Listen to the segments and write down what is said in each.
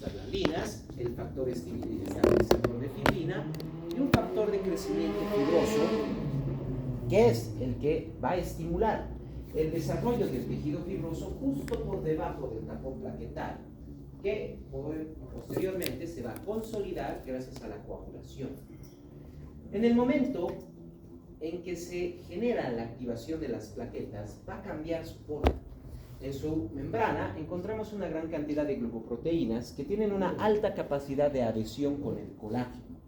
prostaglandinas, el factor estabilizador de fibrina y un factor de crecimiento fibroso que es el que va a estimular el desarrollo del tejido fibroso justo por debajo del tapón plaquetario, que posteriormente se va a consolidar gracias a la coagulación. En el momento en que se genera la activación de las plaquetas, va a cambiar su forma. En su membrana encontramos una gran cantidad de glucoproteínas que tienen una alta capacidad de adhesión con el colágeno.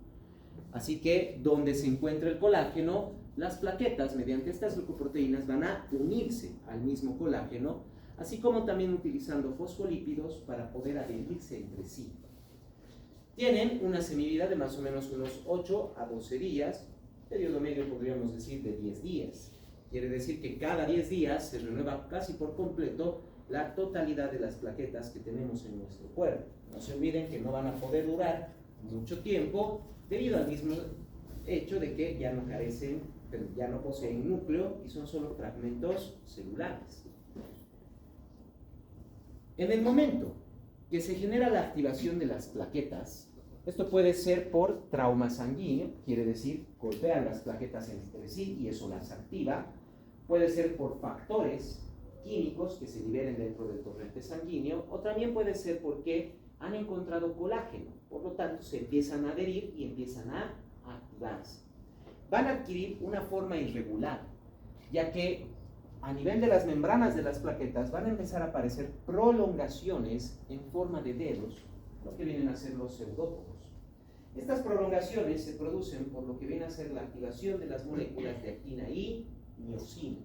Así que donde se encuentra el colágeno, las plaquetas mediante estas glucoproteínas van a unirse al mismo colágeno, así como también utilizando fosfolípidos para poder adherirse entre sí. Tienen una semivida de más o menos unos 8 a 12 días, periodo medio podríamos decir de 10 días. Quiere decir que cada 10 días se renueva casi por completo la totalidad de las plaquetas que tenemos en nuestro cuerpo. No se olviden que no van a poder durar mucho tiempo debido al mismo hecho de que ya no carecen, ya no poseen núcleo y son solo fragmentos celulares. En el momento que se genera la activación de las plaquetas, esto puede ser por trauma sanguíneo, quiere decir, golpean las plaquetas entre sí y eso las activa. Puede ser por factores químicos que se liberen dentro del torrente sanguíneo, o también puede ser porque han encontrado colágeno, por lo tanto se empiezan a adherir y empiezan a activarse. Van a adquirir una forma irregular, ya que a nivel de las membranas de las plaquetas van a empezar a aparecer prolongaciones en forma de dedos, lo que vienen a ser los pseudópodos. Estas prolongaciones se producen por lo que viene a ser la activación de las moléculas de actina y miosina.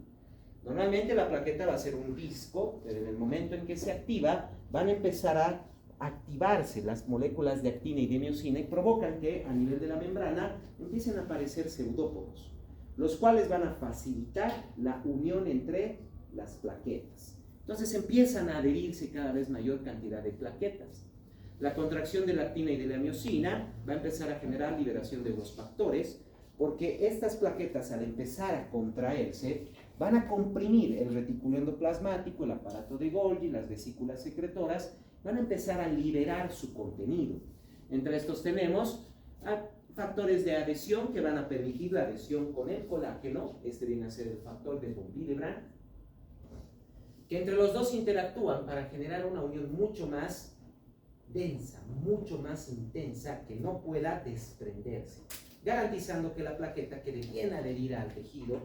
Normalmente la plaqueta va a ser un disco, pero en el momento en que se activa, van a empezar a activarse las moléculas de actina y de miosina y provocan que a nivel de la membrana empiecen a aparecer pseudópodos, los cuales van a facilitar la unión entre las plaquetas. Entonces empiezan a adherirse cada vez mayor cantidad de plaquetas. La contracción de la actina y de la miosina va a empezar a generar liberación de los factores, porque estas plaquetas al empezar a contraerse van a comprimir el reticulado endoplasmático, el aparato de Golgi, las vesículas secretoras, van a empezar a liberar su contenido. Entre estos tenemos factores de adhesión que van a permitir la adhesión con el colágeno, este viene a ser el factor de von Willebrand, que entre los dos interactúan para generar una unión mucho más densa, mucho más intensa, que no pueda desprenderse, garantizando que la plaqueta quede bien adherida al tejido.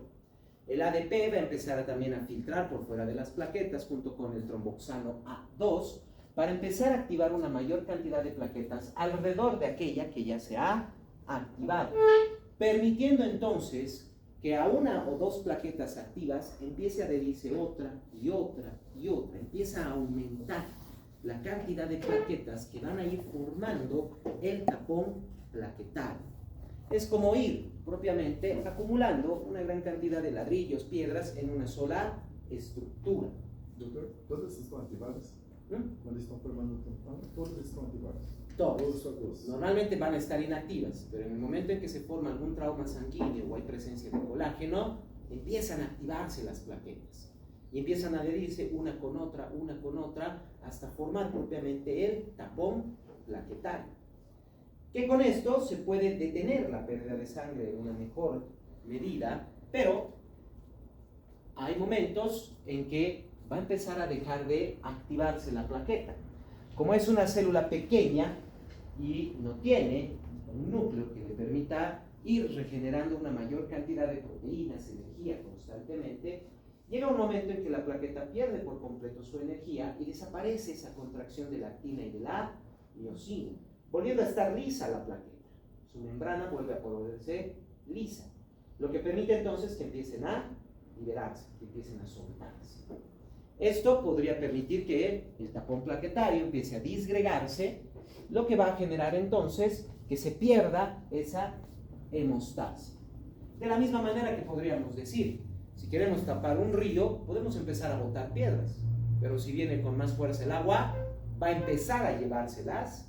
El ADP va a empezar también a filtrar por fuera de las plaquetas junto con el tromboxano A2 para empezar a activar una mayor cantidad de plaquetas alrededor de aquella que ya se ha activado, permitiendo entonces que a una o dos plaquetas activas empiece a adherirse otra y otra y otra, empieza a aumentar la cantidad de plaquetas que van a ir formando el tapón plaquetario. Es como ir propiamente acumulando una gran cantidad de ladrillos, piedras en una sola estructura. Doctor, ¿todas están activadas? Cuando están formando el tampón, ¿todas están activadas? Todas. Normalmente van a estar inactivas, pero en el momento en que se forma algún trauma sanguíneo o hay presencia de colágeno, empiezan a activarse las plaquetas y empiezan a adherirse una con otra, hasta formar propiamente el tapón plaquetario. Que con esto se puede detener la pérdida de sangre en una mejor medida, pero hay momentos en que va a empezar a dejar de activarse la plaqueta. Como es una célula pequeña y no tiene un núcleo que le permita ir regenerando una mayor cantidad de proteínas, energía constantemente, llega un momento en que la plaqueta pierde por completo su energía y desaparece esa contracción de la actina y de la miosina, volviendo a estar lisa la plaqueta. Su membrana vuelve a volverse lisa, lo que permite entonces que empiecen a liberarse, que empiecen a soltarse. Esto podría permitir que el tapón plaquetario empiece a disgregarse, lo que va a generar entonces que se pierda esa hemostasia. De la misma manera que podríamos decir, si queremos tapar un río, podemos empezar a botar piedras, pero si viene con más fuerza el agua, va a empezar a llevarse las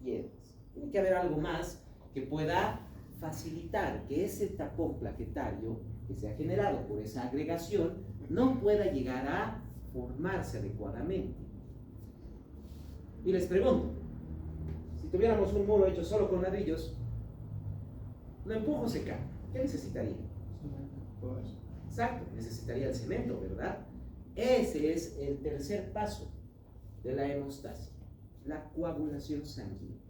piedras. Tiene que haber algo más que pueda facilitar que ese tapón plaquetario que se ha generado por esa agregación no pueda llegar a formarse adecuadamente. Y les pregunto, tuviéramos un muro hecho solo con ladrillos, lo empujo, se cae. ¿Qué necesitaría? Exacto, necesitaría el cemento, ¿verdad? Ese es el tercer paso de la hemostasia, la coagulación sanguínea.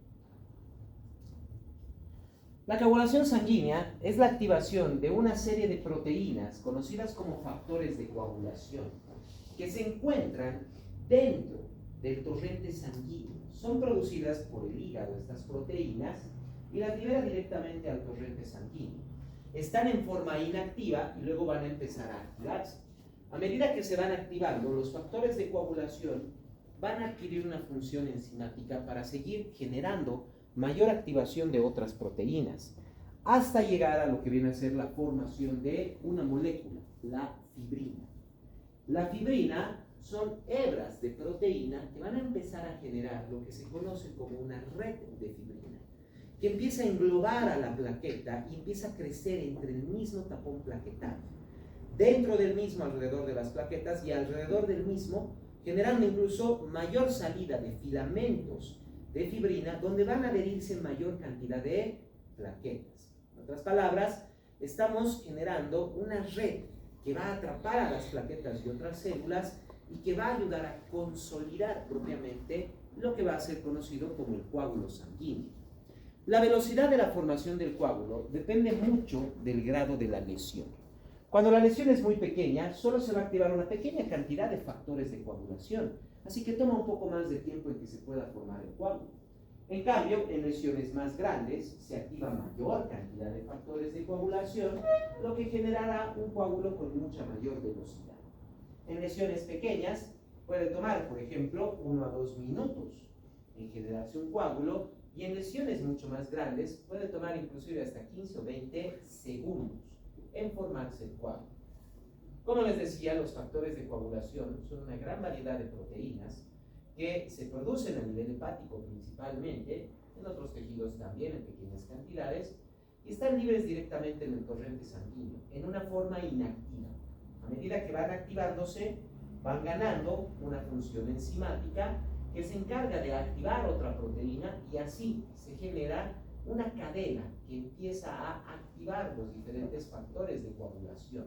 La coagulación sanguínea es la activación de una serie de proteínas conocidas como factores de coagulación que se encuentran dentro del torrente sanguíneo. Son producidas por el hígado estas proteínas y las libera directamente al torrente sanguíneo. Están en forma inactiva y luego van a empezar a activarse. A medida que se van activando, los factores de coagulación van a adquirir una función enzimática para seguir generando mayor activación de otras proteínas, hasta llegar a lo que viene a ser la formación de una molécula, la fibrina. La fibrina son hebras de proteína que van a empezar a generar lo que se conoce como una red de fibrina, que empieza a englobar a la plaqueta y empieza a crecer entre el mismo tapón plaquetario, dentro del mismo, alrededor de las plaquetas, y alrededor del mismo, generando incluso mayor salida de filamentos de fibrina, donde van a adherirse mayor cantidad de plaquetas. En otras palabras, estamos generando una red que va a atrapar a las plaquetas de otras células y que va a ayudar a consolidar propiamente lo que va a ser conocido como el coágulo sanguíneo. La velocidad de la formación del coágulo depende mucho del grado de la lesión. Cuando la lesión es muy pequeña, solo se va a activar una pequeña cantidad de factores de coagulación, así que toma un poco más de tiempo en que se pueda formar el coágulo. En cambio, en lesiones más grandes se activa mayor cantidad de factores de coagulación, lo que generará un coágulo con mucha mayor velocidad. En lesiones pequeñas puede tomar, por ejemplo, 1 a 2 minutos en generarse un coágulo, y en lesiones mucho más grandes puede tomar inclusive hasta 15 o 20 segundos en formarse el coágulo. Como les decía, los factores de coagulación son una gran variedad de proteínas que se producen a nivel hepático principalmente, en otros tejidos también en pequeñas cantidades, y están libres directamente en el torrente sanguíneo, en una forma inactiva. A medida que van activándose, van ganando una función enzimática que se encarga de activar otra proteína, y así se genera una cadena que empieza a activar los diferentes factores de coagulación.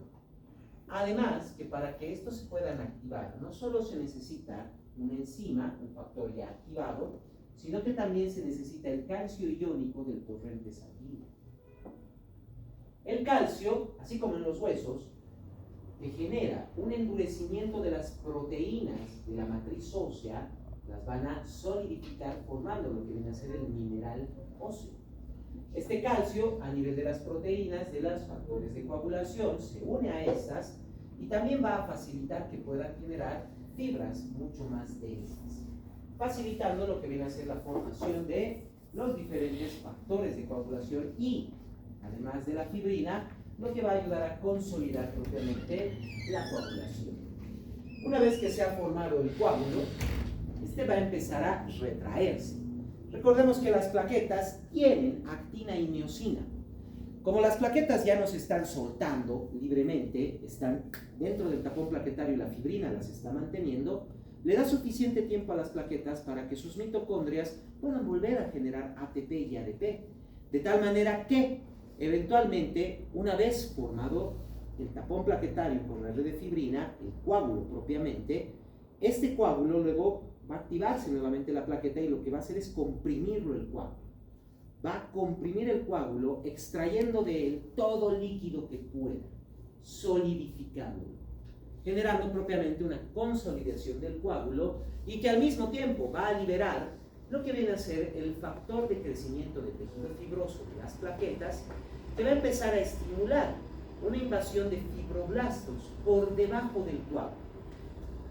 Además, que para que estos se puedan activar, no solo se necesita una enzima, un factor ya activado, sino que también se necesita el calcio iónico del torrente sanguíneo. El calcio, así como en los huesos, que genera un endurecimiento de las proteínas de la matriz ósea, las van a solidificar formando lo que viene a ser el mineral óseo. Este calcio, a nivel de las proteínas, de los factores de coagulación, se une a estas y también va a facilitar que puedan generar fibras mucho más densas, facilitando lo que viene a ser la formación de los diferentes factores de coagulación y, además de la fibrina, lo que va a ayudar a consolidar propiamente la coagulación. Una vez que se ha formado el coágulo, este va a empezar a retraerse. Recordemos que las plaquetas tienen actina y miosina. Como las plaquetas ya no se están soltando libremente, están dentro del tapón plaquetario y la fibrina las está manteniendo, le da suficiente tiempo a las plaquetas para que sus mitocondrias puedan volver a generar ATP y ADP, de tal manera que eventualmente, una vez formado el tapón plaquetario con la red de fibrina, el coágulo propiamente, este coágulo luego va a activarse nuevamente la plaqueta y lo que va a hacer es comprimirlo el coágulo. Va a comprimir el coágulo extrayendo de él todo líquido que pueda, solidificándolo, generando propiamente una consolidación del coágulo y que al mismo tiempo va a liberar lo que viene a ser el factor de crecimiento del tejido fibroso de las plaquetas, que va a empezar a estimular una invasión de fibroblastos por debajo del coágulo.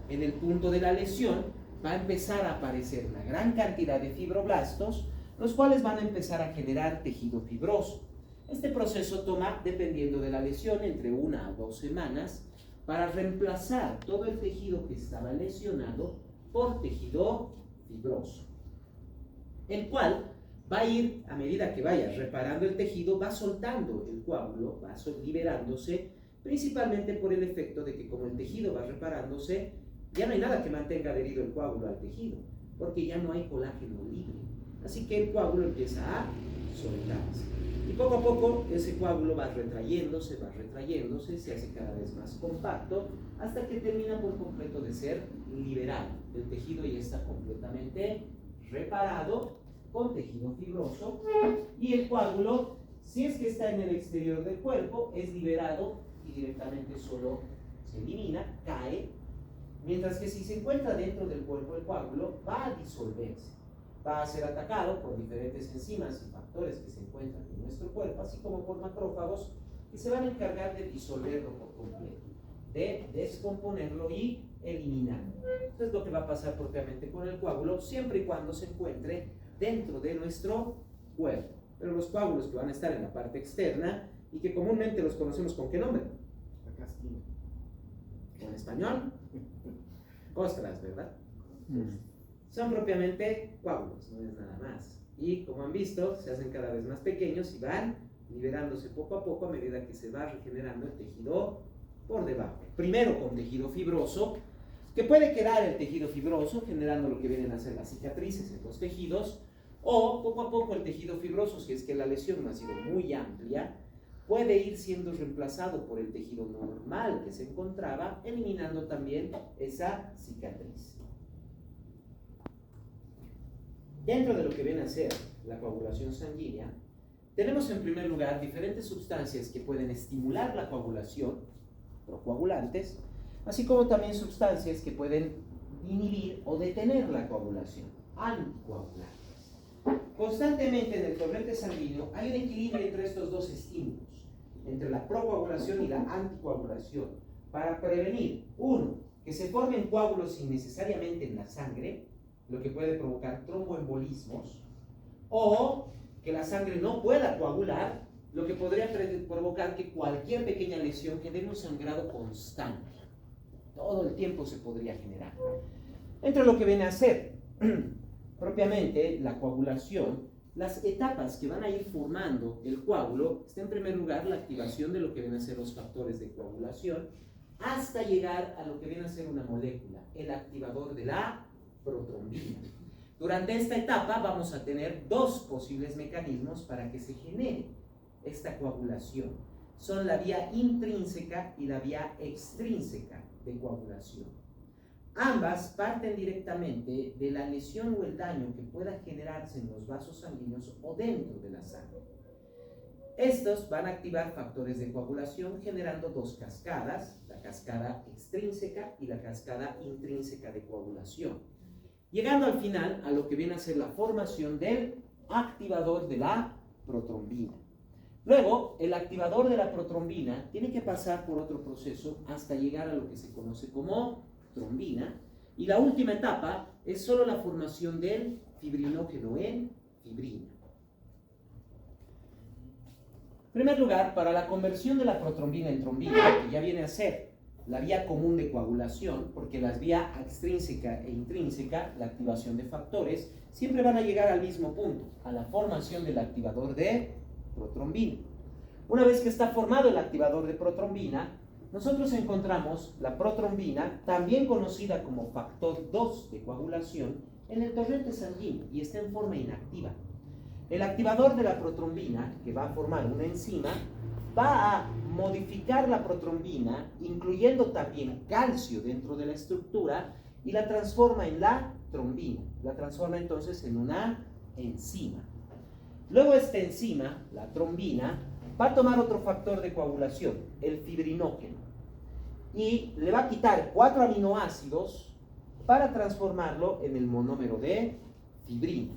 En el punto de la lesión va a empezar a aparecer una gran cantidad de fibroblastos, los cuales van a empezar a generar tejido fibroso. Este proceso toma, dependiendo de la lesión, entre 1 a 2 semanas para reemplazar todo el tejido que estaba lesionado por tejido fibroso, el cual va a ir, a medida que vaya reparando el tejido, va soltando el coágulo, va liberándose, principalmente por el efecto de que como el tejido va reparándose, ya no hay nada que mantenga adherido el coágulo al tejido, porque ya no hay colágeno libre. Así que el coágulo empieza a soltarse. Y poco a poco ese coágulo va retrayéndose, se hace cada vez más compacto, hasta que termina por completo de ser liberado. El tejido ya está completamente reparado con tejido fibroso, y el coágulo, si es que está en el exterior del cuerpo, es liberado y directamente solo se elimina, cae, mientras que si se encuentra dentro del cuerpo, el coágulo va a disolverse, va a ser atacado por diferentes enzimas y factores que se encuentran en nuestro cuerpo, así como por macrófagos que se van a encargar de disolverlo por completo, de descomponerlo y eliminarlo. Esto es lo que va a pasar propiamente con el coágulo, siempre y cuando se encuentre dentro de nuestro cuerpo. Pero los coágulos que van a estar en la parte externa y que comúnmente los conocemos ¿con qué nombre? La casquina. En español, costras, ¿verdad? Son propiamente coágulos, no es nada más. Y como han visto, se hacen cada vez más pequeños y van liberándose poco a poco a medida que se va regenerando el tejido por debajo. Primero con tejido fibroso, que puede quedar el tejido fibroso generando lo que vienen a ser las cicatrices en los tejidos, o poco a poco el tejido fibroso, si es que la lesión no ha sido muy amplia, puede ir siendo reemplazado por el tejido normal que se encontraba, eliminando también esa cicatriz. Dentro de lo que viene a ser la coagulación sanguínea, tenemos en primer lugar diferentes sustancias que pueden estimular la coagulación, procoagulantes, así como también sustancias que pueden inhibir o detener la coagulación, anticoagulantes. Constantemente en el torrente sanguíneo hay un equilibrio entre estos dos estímulos, entre la procoagulación y la anticoagulación, para prevenir, uno, que se formen coágulos innecesariamente en la sangre, lo que puede provocar tromboembolismos, o que la sangre no pueda coagular, lo que podría provocar que cualquier pequeña lesión genere un sangrado constante. Todo el tiempo se podría generar. Entre lo que viene a ser propiamente la coagulación, las etapas que van a ir formando el coágulo está en primer lugar la activación de lo que vienen a ser los factores de coagulación, hasta llegar a lo que viene a ser una molécula, el activador de la protrombina. Durante esta etapa vamos a tener dos posibles mecanismos para que se genere esta coagulación. Son la vía intrínseca y la vía extrínseca de coagulación. Ambas parten directamente de la lesión o el daño que pueda generarse en los vasos sanguíneos o dentro de la sangre. Estos van a activar factores de coagulación generando dos cascadas, la cascada extrínseca y la cascada intrínseca de coagulación, llegando al final a lo que viene a ser la formación del activador de la protrombina. Luego, el activador de la protrombina tiene que pasar por otro proceso hasta llegar a lo que se conoce como trombina, y la última etapa es solo la formación del fibrinógeno en fibrina. En primer lugar, para la conversión de la protrombina en trombina, que ya viene a ser la vía común de coagulación, porque las vías extrínseca e intrínseca, la activación de factores, siempre van a llegar al mismo punto, a la formación del activador de protrombina. Una vez que está formado el activador de protrombina, nosotros encontramos la protrombina, también conocida como factor 2 de coagulación, en el torrente sanguíneo y está en forma inactiva. El activador de la protrombina, que va a formar una enzima, va a modificar la protrombina, incluyendo también calcio dentro de la estructura, y la transforma en la trombina. La transforma entonces en una enzima. Luego esta enzima, la trombina, va a tomar otro factor de coagulación, el fibrinógeno, y le va a quitar 4 aminoácidos para transformarlo en el monómero de fibrina.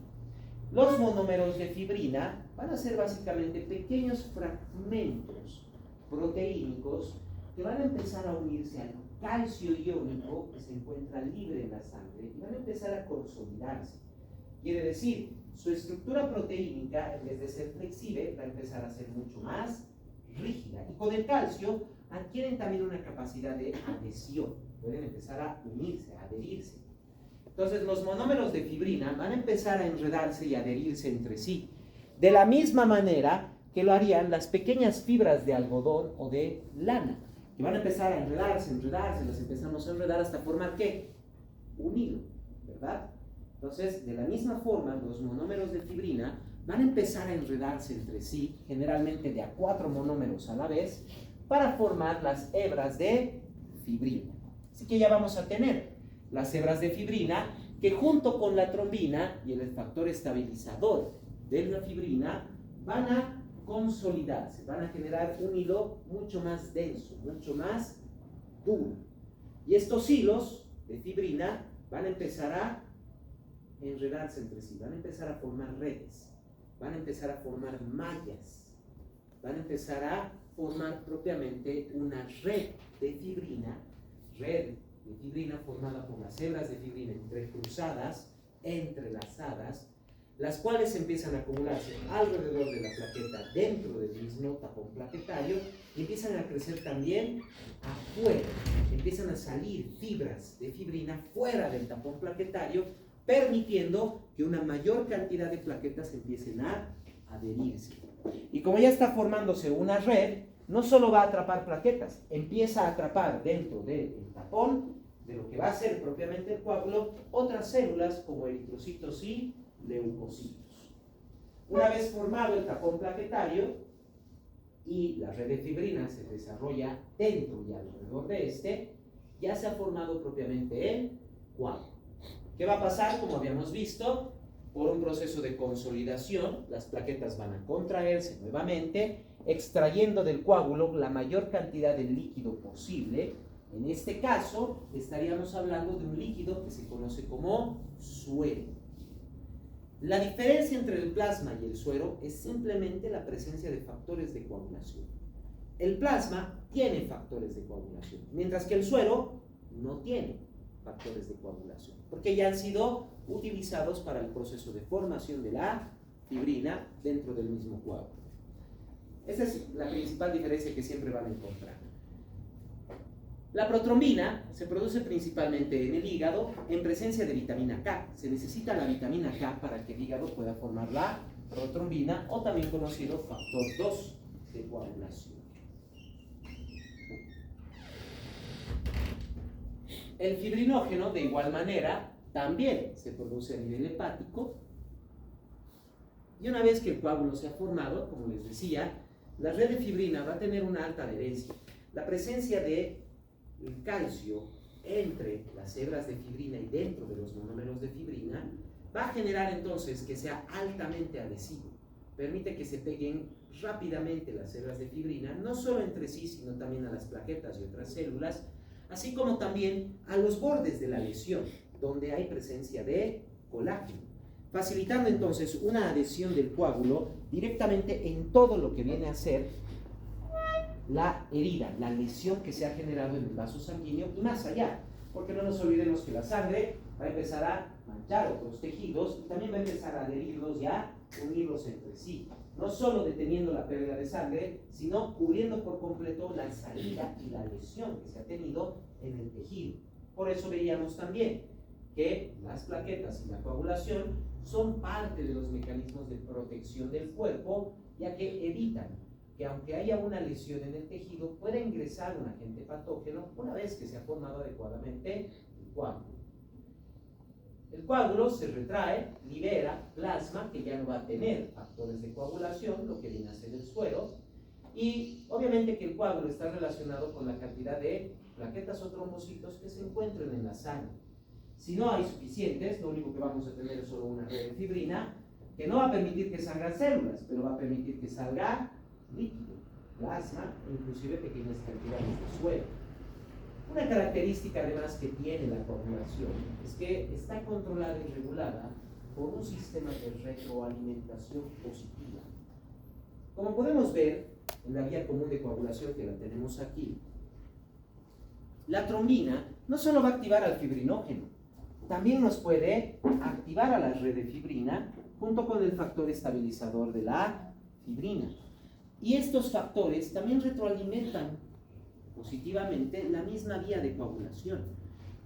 Los monómeros de fibrina van a ser básicamente pequeños fragmentos proteínicos que van a empezar a unirse al calcio iónico que se encuentra libre en la sangre y van a empezar a consolidarse. Quiere decir, su estructura proteínica, en vez de ser flexible, va a empezar a ser mucho más rígida. Y con el calcio adquieren también una capacidad de adhesión. Pueden empezar a unirse, a adherirse. Entonces los monómeros de fibrina van a empezar a enredarse y adherirse entre sí, de la misma manera que lo harían las pequeñas fibras de algodón o de lana, que van a empezar a enredarse, las empezamos a enredar hasta formar ¿qué? Un hilo, ¿verdad? Entonces, de la misma forma, los monómeros de fibrina van a empezar a enredarse entre sí, generalmente de a 4 monómeros a la vez, para formar las hebras de fibrina. Así que ya vamos a tener las hebras de fibrina que junto con la trombina y el factor estabilizador de la fibrina van a consolidarse, van a generar un hilo mucho más denso, mucho más duro. Y estos hilos de fibrina van a empezar a enredarse entre sí, van a empezar a formar redes, van a empezar a formar mallas, van a empezar a formar propiamente una red de fibrina formada por las hebras de fibrina entrecruzadas, entrelazadas, las cuales empiezan a acumularse alrededor de la plaqueta dentro del mismo tapón plaquetario y empiezan a crecer también afuera, empiezan a salir fibras de fibrina fuera del tapón plaquetario, permitiendo que una mayor cantidad de plaquetas empiecen a adherirse. Y como ya está formándose una red, no solo va a atrapar plaquetas, empieza a atrapar dentro del tapón, de lo que va a ser propiamente el coágulo, otras células como eritrocitos y leucocitos. Una vez formado el tapón plaquetario y la red de fibrina se desarrolla dentro y alrededor de este, ya se ha formado propiamente el coágulo. ¿Qué va a pasar? Como habíamos visto, por un proceso de consolidación, las plaquetas van a contraerse nuevamente, extrayendo del coágulo la mayor cantidad de líquido posible. En este caso, estaríamos hablando de un líquido que se conoce como suero. La diferencia entre el plasma y el suero es simplemente la presencia de factores de coagulación. El plasma tiene factores de coagulación, mientras que el suero no tiene factores de coagulación, porque ya han sido utilizados para el proceso de formación de la fibrina dentro del mismo coágulo. Esa es la principal diferencia que siempre van a encontrar. La protrombina se produce principalmente en el hígado en presencia de vitamina K. Se necesita la vitamina K para que el hígado pueda formar la protrombina, o también conocido factor 2 de coagulación. El fibrinógeno, de igual manera, también se produce a nivel hepático. Y una vez que el coágulo se ha formado, como les decía, la red de fibrina va a tener una alta adherencia. La presencia de el calcio entre las hebras de fibrina y dentro de los monómeros de fibrina va a generar entonces que sea altamente adhesivo. Permite que se peguen rápidamente las hebras de fibrina, no solo entre sí, sino también a las plaquetas y otras células, así como también a los bordes de la lesión, donde hay presencia de colágeno, facilitando entonces una adhesión del coágulo directamente en todo lo que viene a ser la herida, la lesión que se ha generado en el vaso sanguíneo y más allá, porque no nos olvidemos que la sangre va a empezar a manchar otros tejidos y también va a empezar a adherirlos y a unirlos entre sí, no solo deteniendo la pérdida de sangre, sino cubriendo por completo la salida y la lesión que se ha tenido en el tejido. Por eso veíamos también que las plaquetas y la coagulación son parte de los mecanismos de protección del cuerpo, ya que evitan que aunque haya una lesión en el tejido, pueda ingresar un agente patógeno una vez que se ha formado adecuadamente el coágulo. El coágulo se retrae, libera plasma que ya no va a tener factores de coagulación, lo que viene a ser el suero, y obviamente que el coágulo está relacionado con la cantidad de plaquetas o trombocitos que se encuentren en la sangre. Si no hay suficientes, lo único que vamos a tener es solo una red de fibrina, que no va a permitir que salgan células, pero va a permitir que salga líquido, plasma, inclusive pequeñas cantidades de suero. Una característica además que tiene la coagulación es que está controlada y regulada por un sistema de retroalimentación positiva. Como podemos ver en la vía común de coagulación que la tenemos aquí, la trombina no solo va a activar al fibrinógeno, también nos puede activar a la red de fibrina junto con el factor estabilizador de la fibrina. Y estos factores también retroalimentan positivamente la misma vía de coagulación.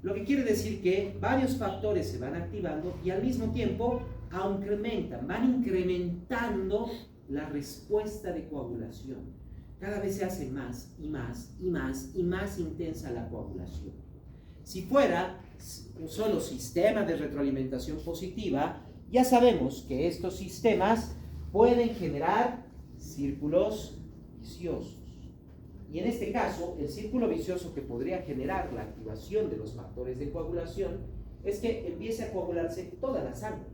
Lo que quiere decir que varios factores se van activando y al mismo tiempo van incrementando la respuesta de coagulación. Cada vez se hace más y más y más y más intensa la coagulación. Si fuera un solo sistema de retroalimentación positiva, ya sabemos que estos sistemas pueden generar círculos viciosos. Y en este caso, el círculo vicioso que podría generar la activación de los factores de coagulación es que empiece a coagularse toda la sangre,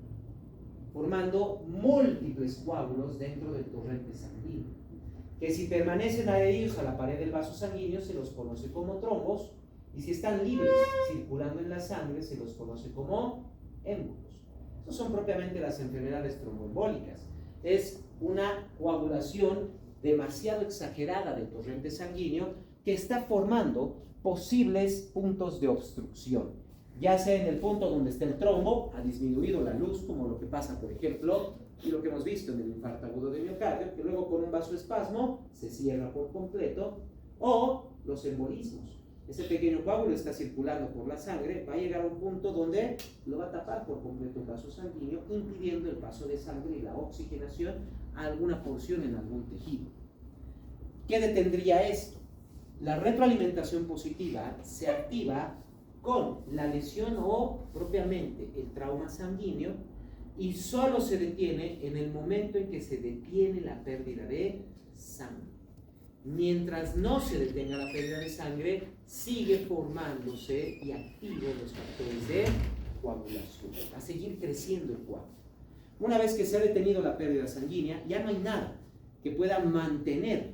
formando múltiples coágulos dentro del torrente sanguíneo, que si permanecen adheridos a la pared del vaso sanguíneo se los conoce como trombos, y si están libres circulando en la sangre se los conoce como émbolos. Estas son propiamente las enfermedades tromboembólicas. Es una coagulación demasiado exagerada del torrente sanguíneo que está formando posibles puntos de obstrucción, ya sea en el punto donde está el trombo, ha disminuido la luz, como lo que pasa, por ejemplo, y lo que hemos visto en el infarto agudo de miocardio, que luego con un vasoespasmo se cierra por completo, o los embolismos. Ese pequeño coágulo está circulando por la sangre, va a llegar a un punto donde lo va a tapar por completo el vaso sanguíneo, impidiendo el paso de sangre y la oxigenación a alguna porción en algún tejido. ¿Qué detendría esto? La retroalimentación positiva se activa con la lesión o propiamente el trauma sanguíneo, y solo se detiene en el momento en que se detiene la pérdida de sangre. Mientras no se detenga la pérdida de sangre, sigue formándose y activo los factores de coagulación, a seguir creciendo el coágulo. Una vez que se ha detenido la pérdida sanguínea, ya no hay nada que pueda mantener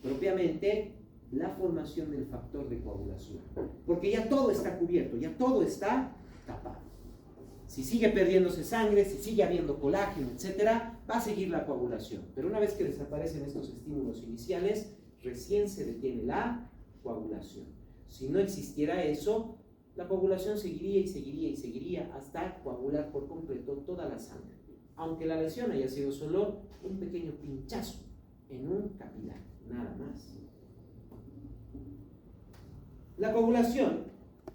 propiamente la formación del factor de coagulación, porque ya todo está cubierto, ya todo está tapado. Si sigue perdiéndose sangre, si sigue habiendo colágeno, etcétera, va a seguir la coagulación. Pero una vez que desaparecen estos estímulos iniciales, recién se detiene la coagulación. Si no existiera eso, la coagulación seguiría y seguiría y seguiría hasta coagular por completo toda la sangre, aunque la lesión haya sido solo un pequeño pinchazo en un capilar, nada más. La coagulación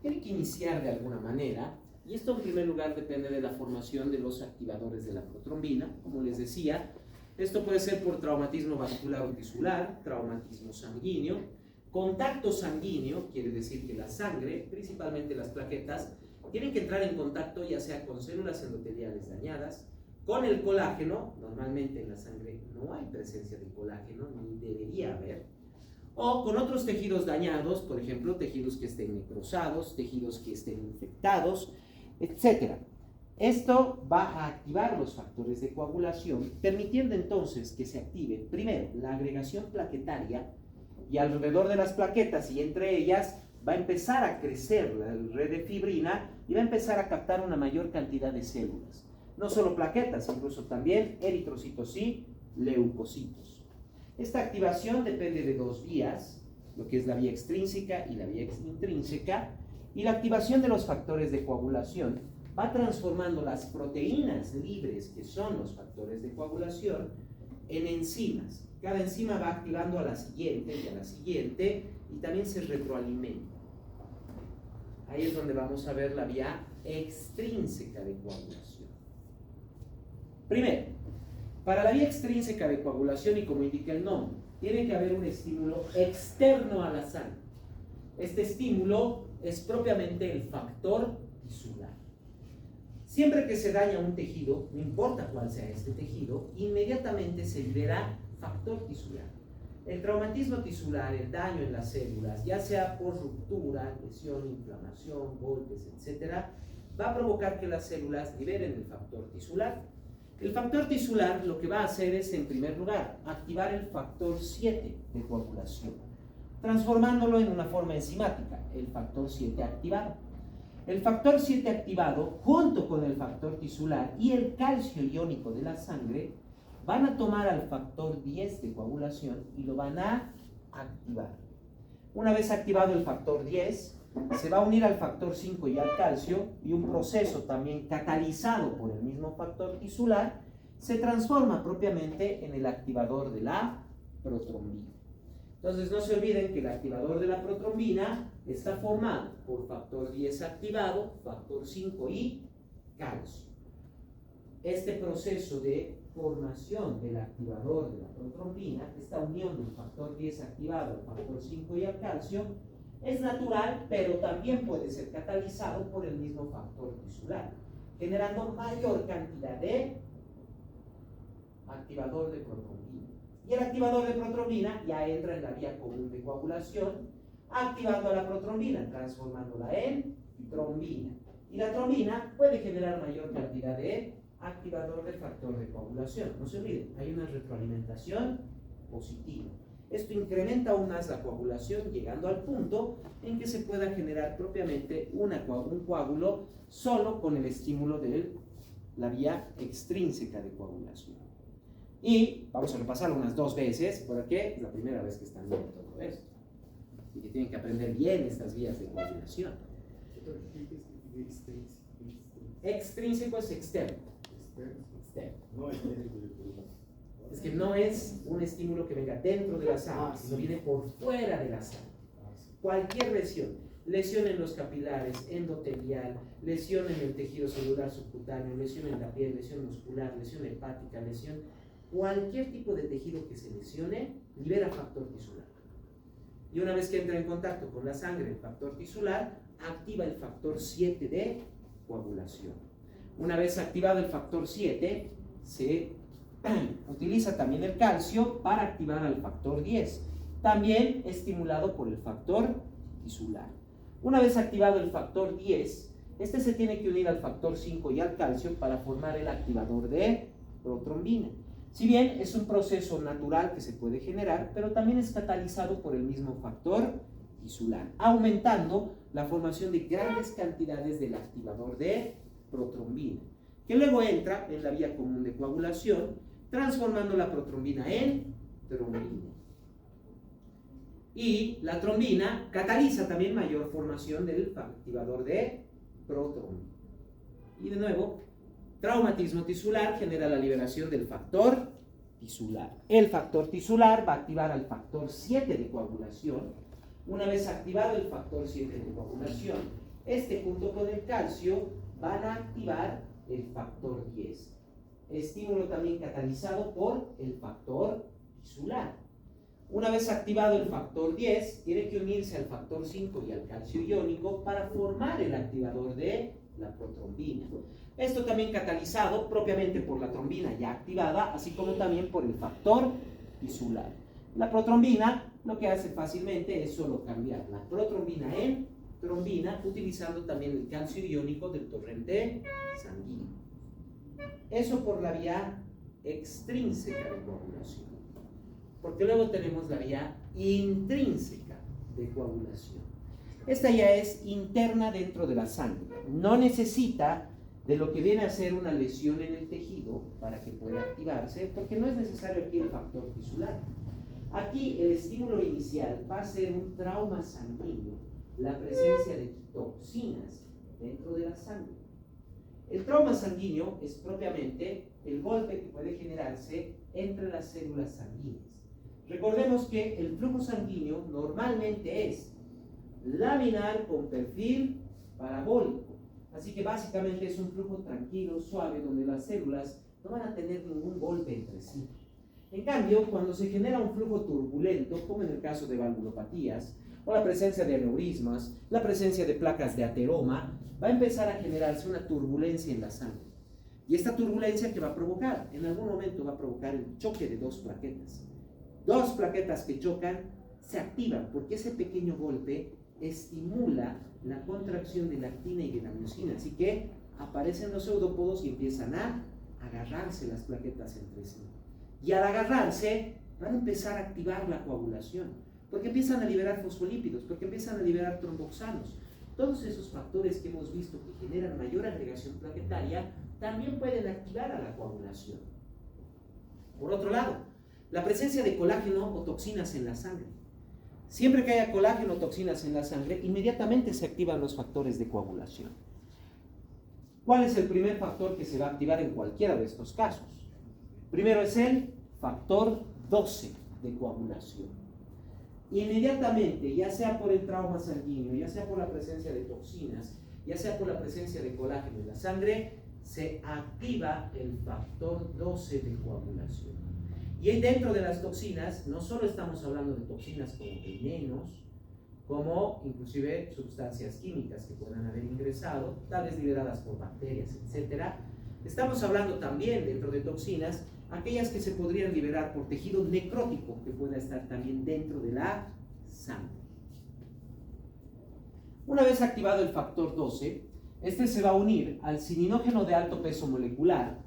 tiene que iniciar de alguna manera, y esto en primer lugar depende de la formación de los activadores de la protrombina. Como les decía, esto puede ser por traumatismo vascular o tisular, traumatismo sanguíneo, contacto sanguíneo, quiere decir que la sangre, principalmente las plaquetas, tienen que entrar en contacto ya sea con células endoteliales dañadas, con el colágeno. Normalmente en la sangre no hay presencia de colágeno, ni debería haber, o con otros tejidos dañados, por ejemplo, tejidos que estén necrosados, tejidos que estén infectados, etc. Esto va a activar los factores de coagulación, permitiendo entonces que se active primero la agregación plaquetaria, y alrededor de las plaquetas y entre ellas va a empezar a crecer la red de fibrina y va a empezar a captar una mayor cantidad de células. No solo plaquetas, incluso también eritrocitos y leucocitos. Esta activación depende de dos vías, lo que es la vía extrínseca y la vía intrínseca, y la activación de los factores de coagulación va transformando las proteínas libres, que son los factores de coagulación, en enzimas. Cada enzima va activando a la siguiente y a la siguiente, y también se retroalimenta. Ahí es donde vamos a ver la vía extrínseca de coagulación. Primero, para la vía extrínseca de coagulación, y como indica el nombre, tiene que haber un estímulo externo a la sangre. Este estímulo es propiamente el factor tisular. Siempre que se daña un tejido, no importa cuál sea este tejido, inmediatamente se libera factor tisular. El traumatismo tisular, el daño en las células, ya sea por ruptura, lesión, inflamación, golpes, etc., va a provocar que las células liberen el factor tisular. El factor tisular lo que va a hacer es, en primer lugar, activar el factor 7 de coagulación, transformándolo en una forma enzimática, el factor 7 activado. El factor 7 activado, junto con el factor tisular y el calcio iónico de la sangre, van a tomar al factor 10 de coagulación y lo van a activar. Una vez activado el factor 10, se va a unir al factor 5 y al calcio, y un proceso también catalizado por el mismo factor tisular se transforma propiamente en el activador de la protrombina. Entonces no se olviden que el activador de la protrombina está formado por factor 10 activado, factor 5 y calcio. Este proceso de formación del activador de la protrombina, esta unión del factor 10 activado al factor 5 y al calcio, Es natural, pero también puede ser catalizado por el mismo factor tisular, generando mayor cantidad de activador de protrombina. Y el activador de protrombina ya entra en la vía común de coagulación, activando a la protrombina, transformándola en trombina. Y la trombina puede generar mayor cantidad de activador de factor de coagulación. No se olviden, hay una retroalimentación positiva. Esto incrementa aún más la coagulación, llegando al punto en que se pueda generar propiamente un coágulo solo con el estímulo de la vía extrínseca de coagulación. Y vamos a repasarlo unas 2 veces, porque es la primera vez que están viendo todo esto. Y que tienen que aprender bien estas vías de coagulación. Extrínseco es externo. Externo. Es que no es un estímulo que venga dentro de la sangre, sino viene por fuera de la sangre. Cualquier lesión en los capilares, endotelial, lesión en el tejido celular subcutáneo, lesión en la piel, lesión muscular, lesión hepática, cualquier tipo de tejido que se lesione, libera factor tisular. Y una vez que entra en contacto con la sangre, el factor tisular activa el factor 7 de coagulación. Una vez activado el factor 7, se utiliza también el calcio para activar al factor 10, también estimulado por el factor tisular. Una vez activado el factor 10, este se tiene que unir al factor 5 y al calcio para formar el activador de protrombina. Si bien es un proceso natural que se puede generar, pero también es catalizado por el mismo factor tisular, aumentando la formación de grandes cantidades del activador de protrombina, que luego entra en la vía común de coagulación, transformando la protrombina en trombina. Y la trombina cataliza también mayor formación del activador de protrombina. Y de nuevo, traumatismo tisular genera la liberación del factor tisular. El factor tisular va a activar al factor 7 de coagulación. Una vez activado el factor 7 de coagulación, este junto con el calcio van a activar el factor 10. Estímulo también catalizado por el factor tisular. Una vez activado el factor 10, tiene que unirse al factor 5 y al calcio iónico para formar el activador de la protrombina. Esto también catalizado propiamente por la trombina ya activada, así como también por el factor tisular. La protrombina lo que hace fácilmente es solo cambiar la protrombina en trombina, utilizando también el calcio iónico del torrente sanguíneo. Eso por la vía extrínseca de coagulación. Porque luego tenemos la vía intrínseca de coagulación. Esta ya es interna dentro de la sangre. No necesita de lo que viene a ser una lesión en el tejido para que pueda activarse, porque no es necesario aquí el factor tisular. Aquí el estímulo inicial va a ser un trauma sanguíneo, la presencia de toxinas dentro de la sangre. El trauma sanguíneo es propiamente el golpe que puede generarse entre las células sanguíneas. Recordemos que el flujo sanguíneo normalmente es laminar con perfil parabólico. Así que básicamente es un flujo tranquilo, suave, donde las células no van a tener ningún golpe entre sí. En cambio, cuando se genera un flujo turbulento, como en el caso de valvulopatías, o la presencia de aneurismas, la presencia de placas de ateroma, va a empezar a generarse una turbulencia en la sangre. Y esta turbulencia, ¿qué va a provocar? En algún momento va a provocar el choque de 2 plaquetas. 2 plaquetas que chocan se activan porque ese pequeño golpe estimula la contracción de la actina y de la miosina. Así que aparecen los pseudópodos y empiezan a agarrarse las plaquetas entre sí. Y al agarrarse, van a empezar a activar la coagulación, porque empiezan a liberar fosfolípidos, porque empiezan a liberar tromboxanos. Todos esos factores que hemos visto que generan mayor agregación plaquetaria también pueden activar a la coagulación. Por otro lado, la presencia de colágeno o toxinas en la sangre. Siempre que haya colágeno o toxinas en la sangre, inmediatamente se activan los factores de coagulación. ¿Cuál es el primer factor que se va a activar en cualquiera de estos casos? Primero es el factor 12 de coagulación. Inmediatamente, ya sea por el trauma sanguíneo, ya sea por la presencia de toxinas, ya sea por la presencia de colágeno en la sangre, se activa el factor 12 de coagulación. Y dentro de las toxinas, no solo estamos hablando de toxinas como venenos, como inclusive sustancias químicas que puedan haber ingresado, tal vez liberadas por bacterias, etc. Estamos hablando también, dentro de toxinas, aquellas que se podrían liberar por tejido necrótico, que pueda estar también dentro de la sangre. Una vez activado el factor 12, este se va a unir al cininógeno de alto peso molecular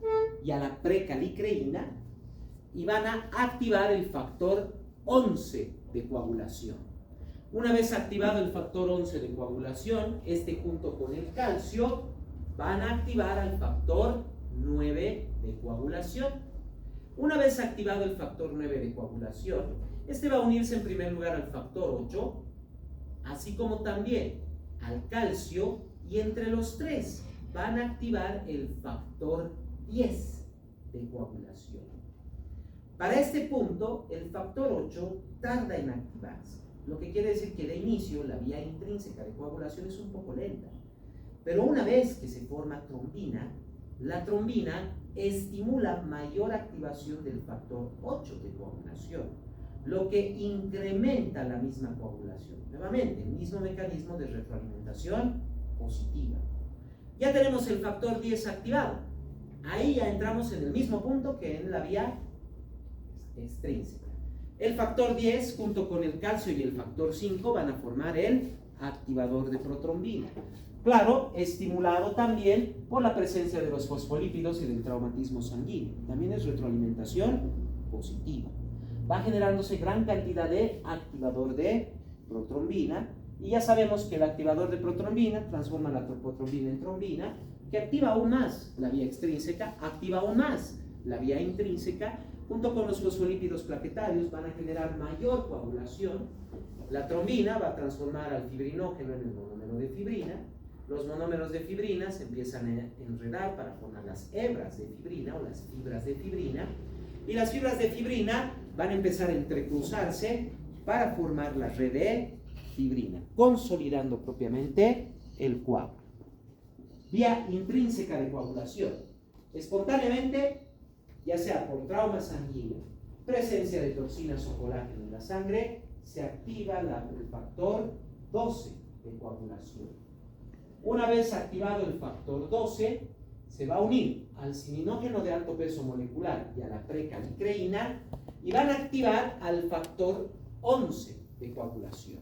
y a la precalicreína y van a activar el factor 11 de coagulación. Una vez activado el factor 11 de coagulación, este junto con el calcio van a activar al factor 9 de coagulación. Una vez activado el factor 9 de coagulación, este va a unirse en primer lugar al factor 8, así como también al calcio, y entre los tres van a activar el factor 10 de coagulación. Para este punto, el factor 8 tarda en activarse, lo que quiere decir que de inicio la vía intrínseca de coagulación es un poco lenta. Pero una vez que se forma trombina, la trombina estimula mayor activación del factor 8 de coagulación, lo que incrementa la misma coagulación. Nuevamente, el mismo mecanismo de retroalimentación positiva. Ya tenemos el factor 10 activado. Ahí ya entramos en el mismo punto que en la vía extrínseca. El factor 10 junto con el calcio y el factor 5 van a formar el activador de protrombina. Claro, estimulado también por la presencia de los fosfolípidos y del traumatismo sanguíneo. También es retroalimentación positiva. Va generándose gran cantidad de activador de protrombina, y ya sabemos que el activador de protrombina transforma la protrombina en trombina, que activa aún más la vía extrínseca, activa aún más la vía intrínseca, junto con los fosfolípidos plaquetarios van a generar mayor coagulación. La trombina va a transformar al fibrinógeno en el monómero de fibrina. Los monómeros de fibrina se empiezan a enredar para formar las hebras de fibrina o las fibras de fibrina, y las fibras de fibrina van a empezar a entrecruzarse para formar la red de fibrina, consolidando propiamente el coágulo. Vía intrínseca de coagulación. Espontáneamente, ya sea por trauma sanguíneo, presencia de toxinas o colágeno en la sangre, se activa el factor 12 de coagulación. Una vez activado el factor 12, se va a unir al cininógeno de alto peso molecular y a la precalicreína y van a activar al factor 11 de coagulación.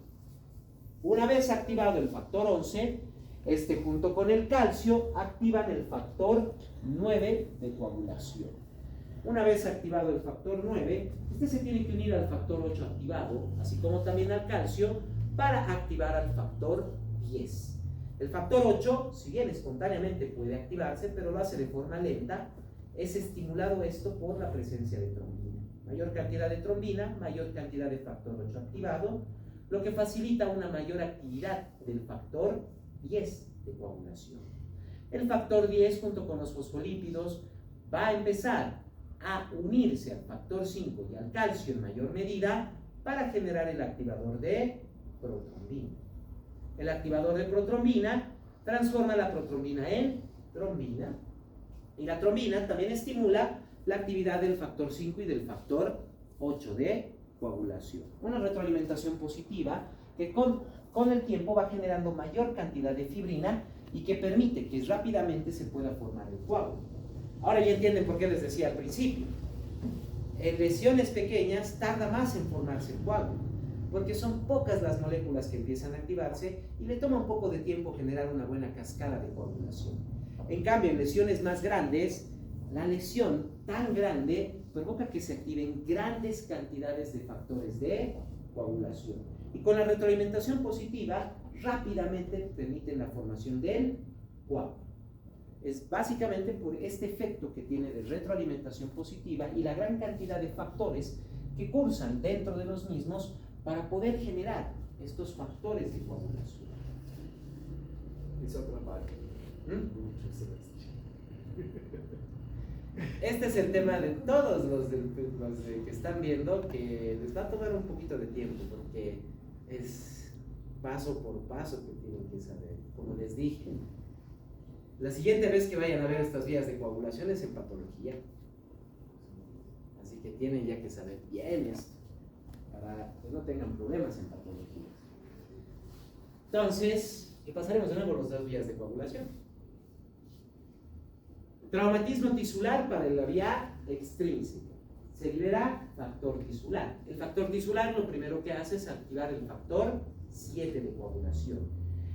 Una vez activado el factor 11, este junto con el calcio activan el factor 9 de coagulación. Una vez activado el factor 9, este se tiene que unir al factor 8 activado, así como también al calcio, para activar al factor 10. El factor 8, si bien espontáneamente puede activarse, pero lo hace de forma lenta, es estimulado esto por la presencia de trombina. Mayor cantidad de trombina, mayor cantidad de factor 8 activado, lo que facilita una mayor actividad del factor 10 de coagulación. El factor 10 junto con los fosfolípidos va a empezar a unirse al factor 5 y al calcio en mayor medida para generar el activador de protrombina. El activador de protrombina transforma la protrombina en trombina, y la trombina también estimula la actividad del factor 5 y del factor 8 de coagulación. Una retroalimentación positiva que con el tiempo va generando mayor cantidad de fibrina y que permite que rápidamente se pueda formar el coágulo. Ahora ya entienden por qué les decía al principio. En lesiones pequeñas tarda más en formarse el coágulo, porque son pocas las moléculas que empiezan a activarse y le toma un poco de tiempo generar una buena cascada de coagulación. En cambio, en lesiones más grandes, la lesión tan grande provoca que se activen grandes cantidades de factores de coagulación. Y con la retroalimentación positiva, rápidamente permiten la formación del coágulo. Es básicamente por este efecto que tiene de retroalimentación positiva y la gran cantidad de factores que cursan dentro de los mismos para poder generar estos factores de coagulación. Isso é trabalho. Este es el tema de todos los que están viendo, que les va a tomar un poquito de tiempo porque es paso por paso que tienen que saber. Como les dije, la siguiente vez que vayan a ver estas vías de coagulación es en patología, así que tienen ya que saber bien esto para que no tengan problemas en patología. Entonces, pasaremos de nuevo los dos vías de coagulación. Traumatismo tisular para la vía extrínseca. Se libera factor tisular. El factor tisular lo primero que hace es activar el factor 7 de coagulación.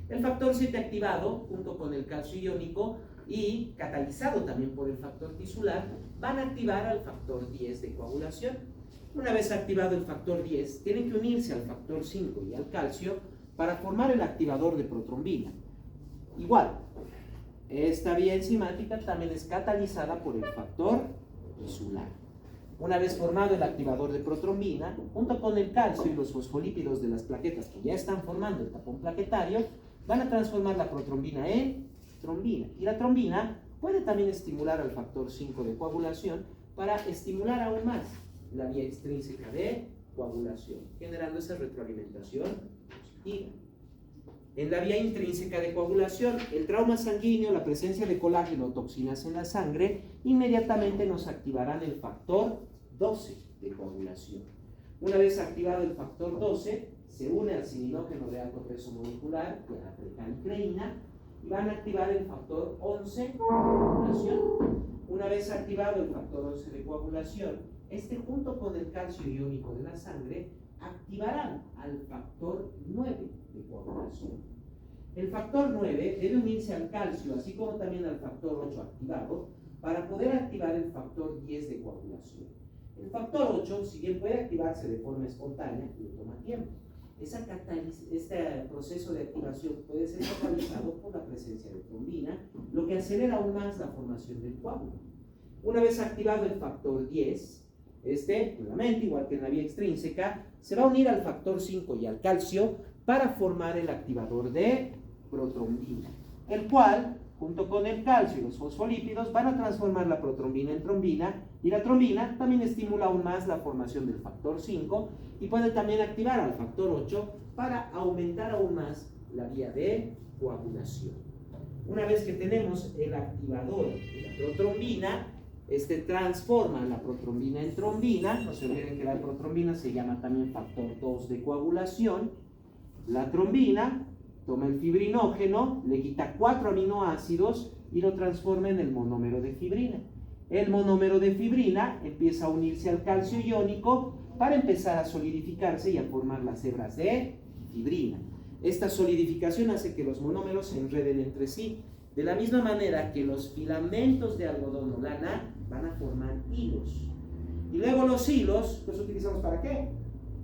El factor 7 activado, junto con el calcio iónico y catalizado también por el factor tisular, van a activar al factor 10 de coagulación. Una vez activado el factor 10, tienen que unirse al factor 5 y al calcio para formar el activador de protrombina. Igual, esta vía enzimática también es catalizada por el factor tisular. Una vez formado el activador de protrombina, junto con el calcio y los fosfolípidos de las plaquetas que ya están formando el tapón plaquetario, van a transformar la protrombina en trombina. Y la trombina puede también estimular al factor 5 de coagulación para estimular aún más la vía extrínseca de coagulación, generando esa retroalimentación positiva. En la vía intrínseca de coagulación, el trauma sanguíneo, la presencia de colágeno o toxinas en la sangre, inmediatamente nos activarán el factor 12 de coagulación. Una vez activado el factor 12, se une al cininógeno de alto peso molecular, que es la precancreína, y van a activar el factor 11 de coagulación. Una vez activado el factor 11 de coagulación, este junto con el calcio iónico de la sangre activarán al factor 9 de coagulación. El factor 9 debe unirse al calcio, así como también al factor 8 activado, para poder activar el factor 10 de coagulación. El factor 8, si bien puede activarse de forma espontánea, le toma tiempo. Este proceso de activación puede ser catalizado por la presencia de trombina, lo que acelera aún más la formación del coágulo. Una vez activado el factor 10, nuevamente, igual que en la vía extrínseca, se va a unir al factor 5 y al calcio para formar el activador de protrombina, el cual, junto con el calcio y los fosfolípidos, van a transformar la protrombina en trombina, y la trombina también estimula aún más la formación del factor 5 y puede también activar al factor 8 para aumentar aún más la vía de coagulación. Una vez que tenemos el activador de la protrombina, transforma la protrombina en trombina. No se olviden que la protrombina se llama también factor 2 de coagulación. La trombina toma el fibrinógeno, le quita 4 aminoácidos y lo transforma en el monómero de fibrina. El monómero de fibrina empieza a unirse al calcio iónico para empezar a solidificarse y a formar las hebras de fibrina. Esta solidificación hace que los monómeros se enreden entre sí, de la misma manera que los filamentos de algodón o lana van a formar hilos. Y luego los hilos los utilizamos ¿para qué?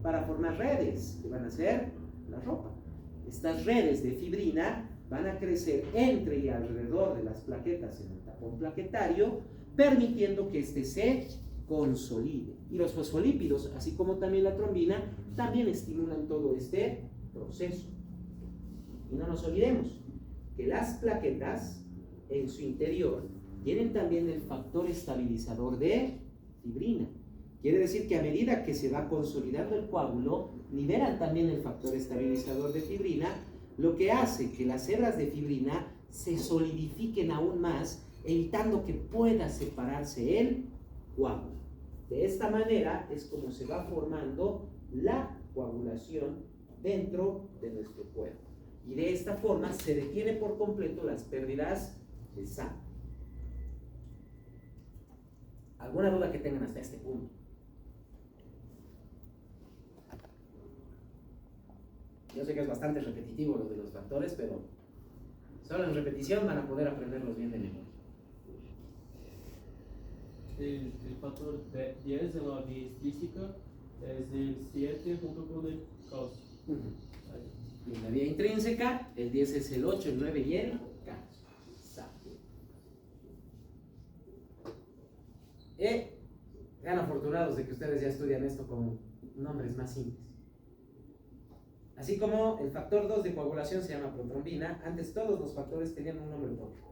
Para formar redes, que van a ser la ropa. Estas redes de fibrina van a crecer entre y alrededor de las plaquetas en el tapón plaquetario, permitiendo que se consolide. Y los fosfolípidos, así como también la trombina, también estimulan todo este proceso. Y no nos olvidemos que las plaquetas en su interior tienen también el factor estabilizador de fibrina. Quiere decir que a medida que se va consolidando el coágulo, liberan también el factor estabilizador de fibrina, lo que hace que las hebras de fibrina se solidifiquen aún más, evitando que pueda separarse el coágulo. De esta manera es como se va formando la coagulación dentro de nuestro cuerpo. Y de esta forma se detiene por completo las pérdidas de sangre. ¿Alguna duda que tengan hasta este punto? Yo sé que es bastante repetitivo lo de los factores, pero solo en repetición van a poder aprenderlos bien de memoria. El factor 10 de la vía extrínseca es el 7 junto con el calcio. Y en la vía intrínseca, el 10 es el 8, el 9 y el calcio. Sean afortunados de que ustedes ya estudian esto con nombres más simples. Así como el factor 2 de coagulación se llama protrombina, antes todos los factores tenían un nombre propio.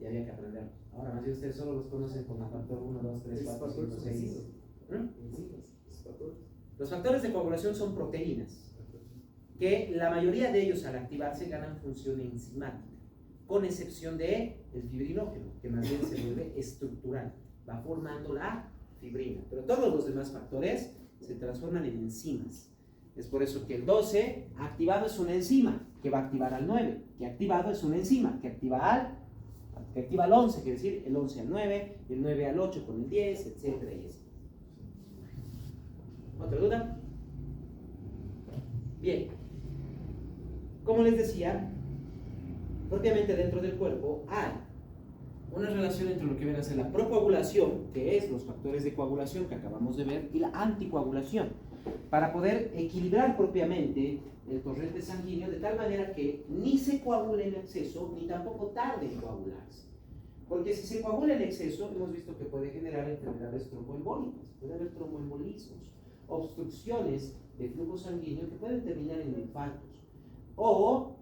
Y había que aprenderlos. Ahora más bien ustedes solo los conocen como factor 1, 2, 3, 4, 5, 6. Los factores de coagulación son proteínas, que la mayoría de ellos al activarse ganan función enzimática, con excepción de el fibrinógeno, que más bien se vuelve estructural, va formando la fibrina. Pero todos los demás factores se transforman en enzimas. Es por eso que el 12 activado es una enzima que va a activar al 9, que activado es una enzima que activa al 11, quiere decir el 11 al 9, el 9 al 8 con el 10, etcétera y así. ¿Otra duda? Bien. Como les decía, propiamente dentro del cuerpo hay una relación entre lo que viene a ser la procoagulación, que es los factores de coagulación que acabamos de ver, y la anticoagulación, para poder equilibrar propiamente el torrente sanguíneo de tal manera que ni se coagule en exceso, ni tampoco tarde en coagularse. Porque si se coagula en exceso, hemos visto que puede generar enfermedades tromboembólicas, puede haber tromboembolismos, obstrucciones de flujo sanguíneo que pueden terminar en infartos. O,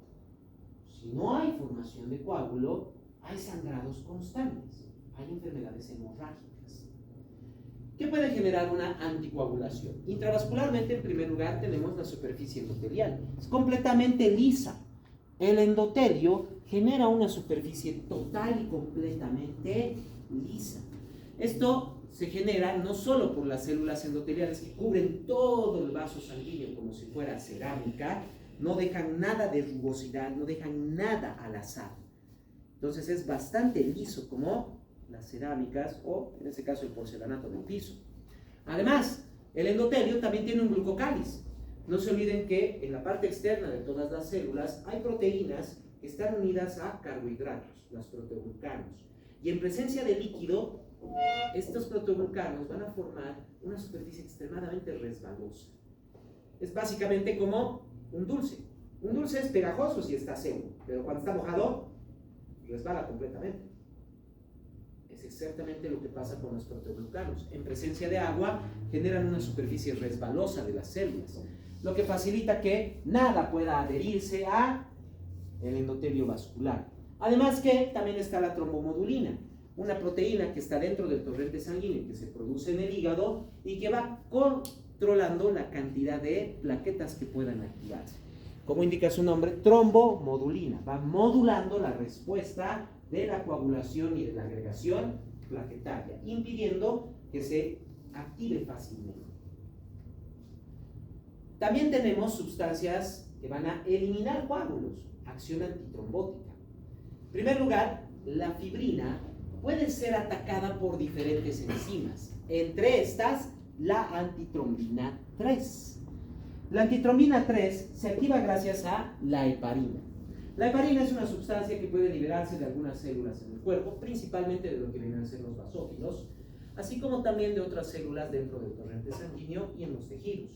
si no hay formación de coágulo, hay sangrados constantes, hay enfermedades hemorrágicas. ¿Qué puede generar una anticoagulación? Intravascularmente, en primer lugar, tenemos la superficie endotelial. Es completamente lisa. El endotelio genera una superficie total y completamente lisa. Esto se genera no solo por las células endoteliales que cubren todo el vaso sanguíneo como si fuera cerámica, no dejan nada de rugosidad, no dejan nada al azar. Entonces es bastante liso como las cerámicas o en este caso el porcelanato del piso. Además, el endotelio también tiene un glucocáliz. No se olviden que en la parte externa de todas las células hay proteínas que están unidas a carbohidratos, los proteoglucanos. Y en presencia de líquido, estos proteoglucanos van a formar una superficie extremadamente resbalosa. Es básicamente como un dulce. Un dulce es pegajoso si está seco, pero cuando está mojado, resbala completamente. Es exactamente lo que pasa con los proteoglucanos. En presencia de agua, generan una superficie resbalosa de las células, lo que facilita que nada pueda adherirse a el endotelio vascular. Además que también está la trombomodulina, una proteína que está dentro del torrente sanguíneo que se produce en el hígado y que va controlando la cantidad de plaquetas que puedan activarse. Como indica su nombre, trombomodulina, va modulando la respuesta de la coagulación y de la agregación plaquetaria, impidiendo que se active fácilmente. También tenemos sustancias que van a eliminar coágulos, acción antitrombótica. En primer lugar, la fibrina puede ser atacada por diferentes enzimas, entre estas la antitrombina 3. La antitrombina 3 se activa gracias a la heparina. La heparina es una sustancia que puede liberarse de algunas células en el cuerpo, principalmente de lo que vienen a ser los basófilos, así como también de otras células dentro del torrente sanguíneo y en los tejidos.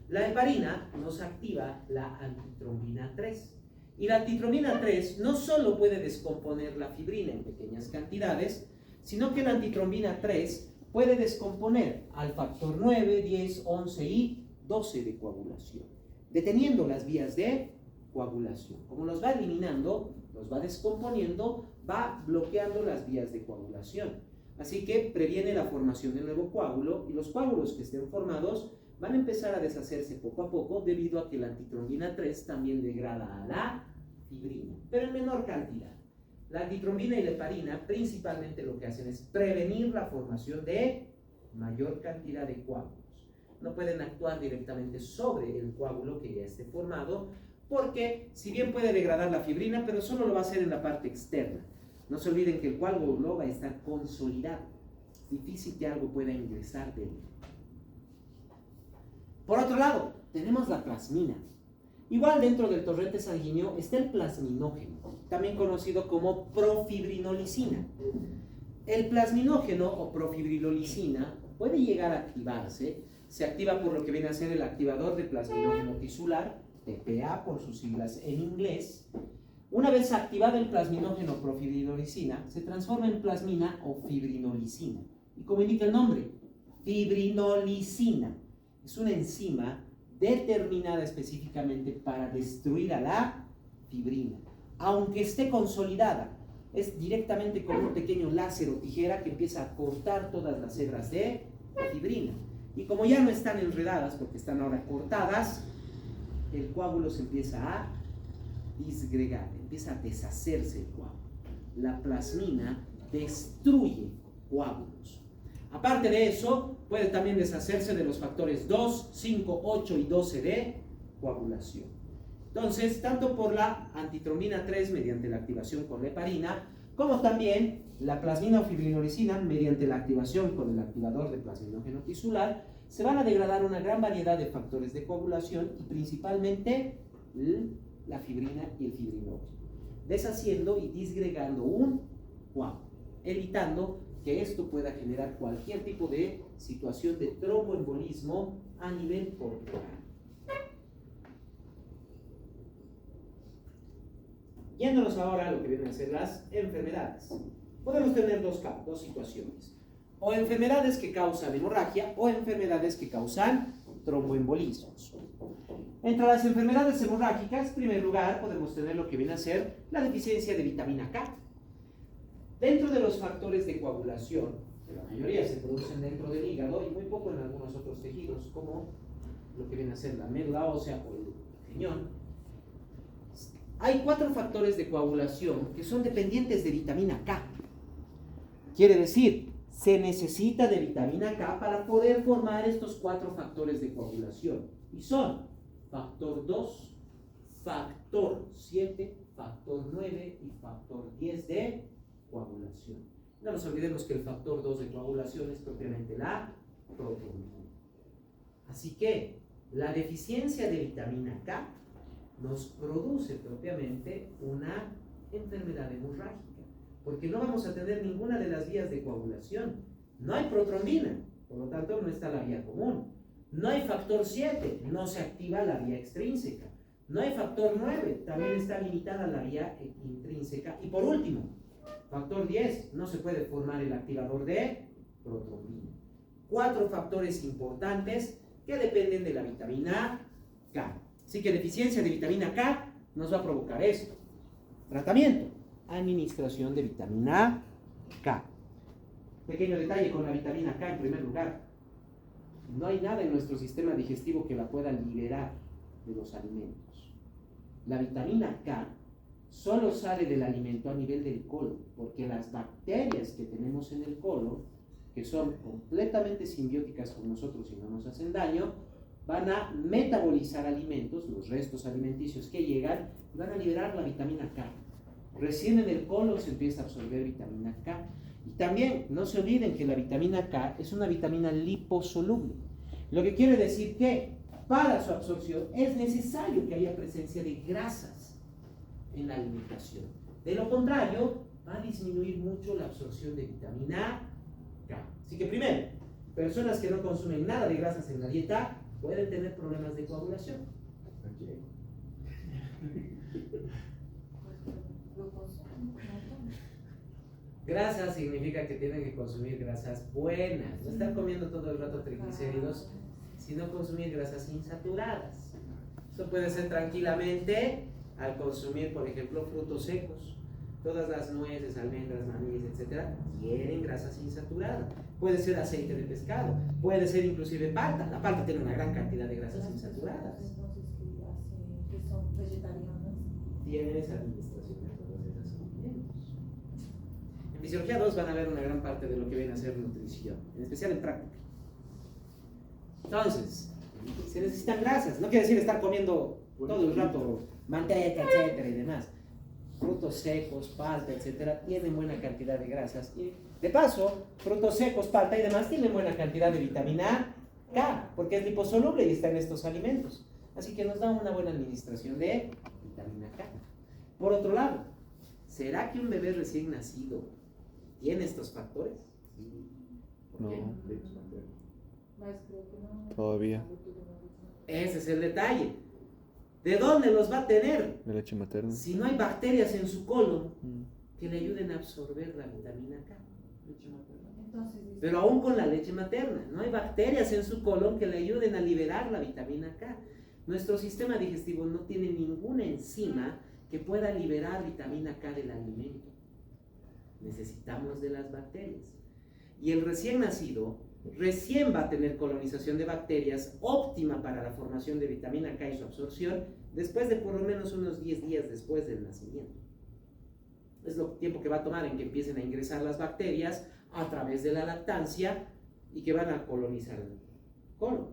La heparina nos activa la antitrombina 3. Y la antitrombina 3 no solo puede descomponer la fibrina en pequeñas cantidades, sino que la antitrombina 3 puede descomponer al factor 9, 10, 11 y 12 de coagulación, deteniendo las vías de coagulación. Como los va eliminando, los va descomponiendo, va bloqueando las vías de coagulación. Así que previene la formación de nuevo coágulo y los coágulos que estén formados van a empezar a deshacerse poco a poco debido a que la antitrombina 3 también degrada a la fibrina, pero en menor cantidad. La antitrombina y la heparina principalmente lo que hacen es prevenir la formación de mayor cantidad de coágulos. No pueden actuar directamente sobre el coágulo que ya esté formado, porque si bien puede degradar la fibrina, pero solo lo va a hacer en la parte externa. No se olviden que el coágulo va a estar consolidado. Es difícil que algo pueda ingresar de él. Por otro lado, tenemos la plasmina. Igual dentro del torrente sanguíneo está el plasminógeno, también conocido como profibrinolicina. El plasminógeno o profibrinolicina puede llegar a activarse. Se activa por lo que viene a ser el activador de plasminógeno tisular, TPA por sus siglas en inglés. Una vez activado el plasminógeno profibrinolicina, se transforma en plasmina o fibrinolicina. Y como indica el nombre, fibrinolicina es una enzima determinada específicamente para destruir a la fibrina. Aunque esté consolidada, es directamente como un pequeño láser o tijera que empieza a cortar todas las hebras de fibrina. Y como ya no están enredadas porque están ahora cortadas, el coágulo se empieza a disgregar, empieza a deshacerse el coágulo. La plasmina destruye coágulos. Aparte de eso, puede también deshacerse de los factores 2, 5, 8 y 12 de coagulación. Entonces, tanto por la antitrombina 3 mediante la activación con la heparina, como también la plasmina o fibrinolicina mediante la activación con el activador de plasminógeno tisular, se van a degradar una gran variedad de factores de coagulación y principalmente la fibrina y el fibrinógeno, deshaciendo y disgregando un coágulo, evitando que esto pueda generar cualquier tipo de situación de tromboembolismo a nivel corporal. Yéndonos ahora a lo que vienen a ser las enfermedades. Podemos tener dos situaciones. O enfermedades que causan hemorragia o enfermedades que causan tromboembolismos. Entre las enfermedades hemorrágicas, en primer lugar, podemos tener lo que viene a ser la deficiencia de vitamina K. Dentro de los factores de coagulación, la mayoría se producen dentro del hígado y muy poco en algunos otros tejidos, como lo que viene a ser la médula ósea o el riñón. Hay 4 factores de coagulación que son dependientes de vitamina K. Quiere decir, se necesita de vitamina K para poder formar estos 4 factores de coagulación. Y son factor 2, factor 7, factor 9 y factor 10 de coagulación. No nos olvidemos que el factor 2 de coagulación es propiamente la protrombina. Así que la deficiencia de vitamina K nos produce propiamente una enfermedad hemorrágica, porque no vamos a tener ninguna de las vías de coagulación. No hay protrombina, por lo tanto no está la vía común. No hay factor 7, no se activa la vía extrínseca. No hay factor 9, también está limitada la vía intrínseca. Y por último, factor 10, no se puede formar el activador de protrombina. 4 factores importantes que dependen de la vitamina K. Así que deficiencia de vitamina K nos va a provocar esto. Tratamiento: administración de vitamina K. Pequeño detalle con la vitamina K en primer lugar. No hay nada en nuestro sistema digestivo que la pueda liberar de los alimentos. La vitamina K solo sale del alimento a nivel del colon, porque las bacterias que tenemos en el colon, que son completamente simbióticas con nosotros y no nos hacen daño, van a metabolizar alimentos, los restos alimenticios que llegan, y van a liberar la vitamina K. Recién en el colon se empieza a absorber vitamina K. Y también no se olviden que la vitamina K es una vitamina liposoluble, lo que quiere decir que para su absorción es necesario que haya presencia de grasas en la alimentación. De lo contrario, va a disminuir mucho la absorción de vitamina K. Así que primero, personas que no consumen nada de grasas en la dieta pueden tener problemas de coagulación. Grasas significa que tienen que consumir grasas buenas, no estar comiendo todo el rato triglicéridos, sino consumir grasas insaturadas. Esto puede ser tranquilamente al consumir, por ejemplo, frutos secos. Todas las nueces, almendras, maníes, etcétera, tienen grasas insaturadas. Puede ser aceite de pescado, puede ser inclusive palta. La palta tiene una gran cantidad de grasas insaturadas. Entonces, que son vegetarianas. Tienen esa administración de todos esos alimentos. En Fisiología 2 van a ver una gran parte de lo que viene a ser nutrición, en especial en práctica. Entonces, se necesitan grasas. No quiere decir estar comiendo todo el rato manteca, etcétera y demás. Frutos secos, palta, etcétera, tienen buena cantidad de grasas. Y de paso, frutos secos, palta y demás tienen buena cantidad de vitamina K, porque es liposoluble y está en estos alimentos. Así que nos da una buena administración de vitamina K. Por otro lado, ¿será que un bebé recién nacido tiene estos factores? ¿Por qué? Todavía. Ese es el detalle. ¿De dónde los va a tener? De leche materna. Si no hay bacterias en su colon que le ayuden a absorber la vitamina K. Entonces, Pero aún con la leche materna, no hay bacterias en su colon que le ayuden a liberar la vitamina K. Nuestro sistema digestivo no tiene ninguna enzima que pueda liberar vitamina K del alimento. Necesitamos de las bacterias. Y el recién nacido recién va a tener colonización de bacterias óptima para la formación de vitamina K y su absorción después de por lo menos unos 10 días después del nacimiento. Es lo tiempo que va a tomar en que empiecen a ingresar las bacterias a través de la lactancia y que van a colonizar el colon.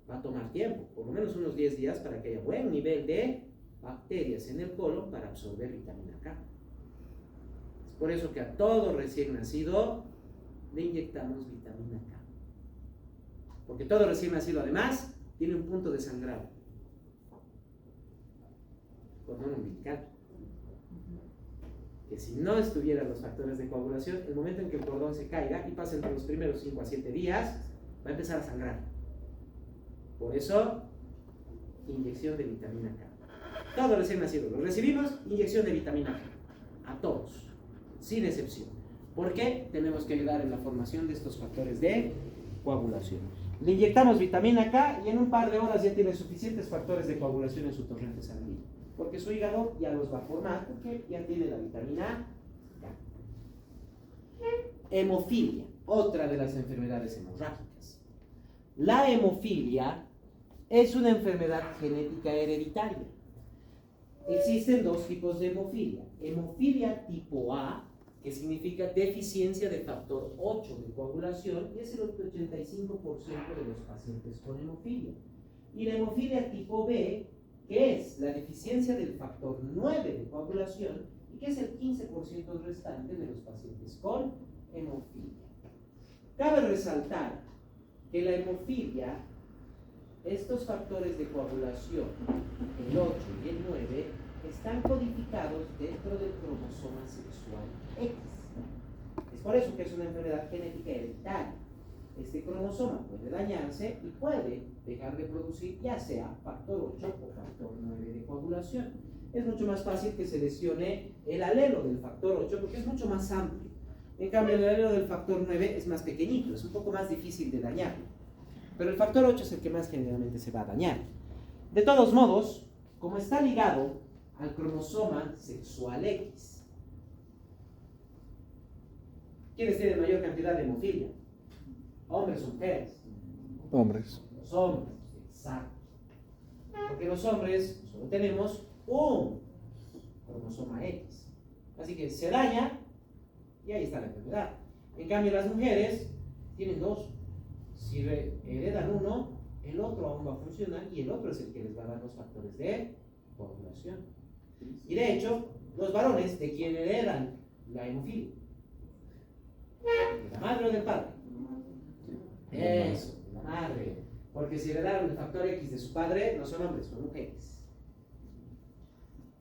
Va a tomar tiempo, por lo menos unos 10 días para que haya buen nivel de bacterias en el colon para absorber vitamina K. Es por eso que a todo recién nacido le inyectamos vitamina K. Porque todo recién nacido además tiene un punto de sangrado. Cordón umbilical. Que si no estuvieran los factores de coagulación, el momento en que el cordón se caiga y pase entre los primeros 5 a 7 días, va a empezar a sangrar. Por eso, inyección de vitamina K. Todo recién nacido lo recibimos, inyección de vitamina K. A todos, sin excepción. ¿Por qué? Tenemos que ayudar en la formación de estos factores de coagulación. Le inyectamos vitamina K y en un par de horas ya tiene suficientes factores de coagulación en su torrente sanguíneo. Porque su hígado ya los va a formar, porque ya tiene la vitamina K. Hemofilia, otra de las enfermedades hemorrágicas. La hemofilia es una enfermedad genética hereditaria. Existen dos tipos de hemofilia. Hemofilia tipo A, que significa deficiencia de factor 8 de coagulación, y es el 85% de los pacientes con hemofilia. Y la hemofilia tipo B, que es la deficiencia del factor 9 de coagulación, y que es el 15% restante de los pacientes con hemofilia. Cabe resaltar que la hemofilia, estos factores de coagulación, el 8 y el 9, están codificados dentro del cromosoma sexual X. Es por eso que es una enfermedad genética hereditaria. Este cromosoma puede dañarse y puede dejar de producir ya sea factor 8 o factor 9 de coagulación. Es mucho más fácil que se lesione el alelo del factor 8 porque es mucho más amplio. En cambio, el alelo del factor 9 es más pequeñito, es un poco más difícil de dañarlo. Pero el factor 8 es el que más generalmente se va a dañar. De todos modos, como está ligado al cromosoma sexual X, ¿quiénes tienen mayor cantidad de hemofilia? ¿Hombres o mujeres? Hombres. Los hombres, exacto. Porque los hombres solo tenemos un cromosoma X. Así que se daña y ahí está la enfermedad. En cambio, las mujeres tienen dos. Si heredan uno, el otro aún va a funcionar y el otro es el que les va a dar los factores de coagulación. Y de hecho, los varones de quien heredan la hemofilia, de la madre o del padre. Eso, de la madre. Porque si heredaron el factor X de su padre, no son hombres, son mujeres.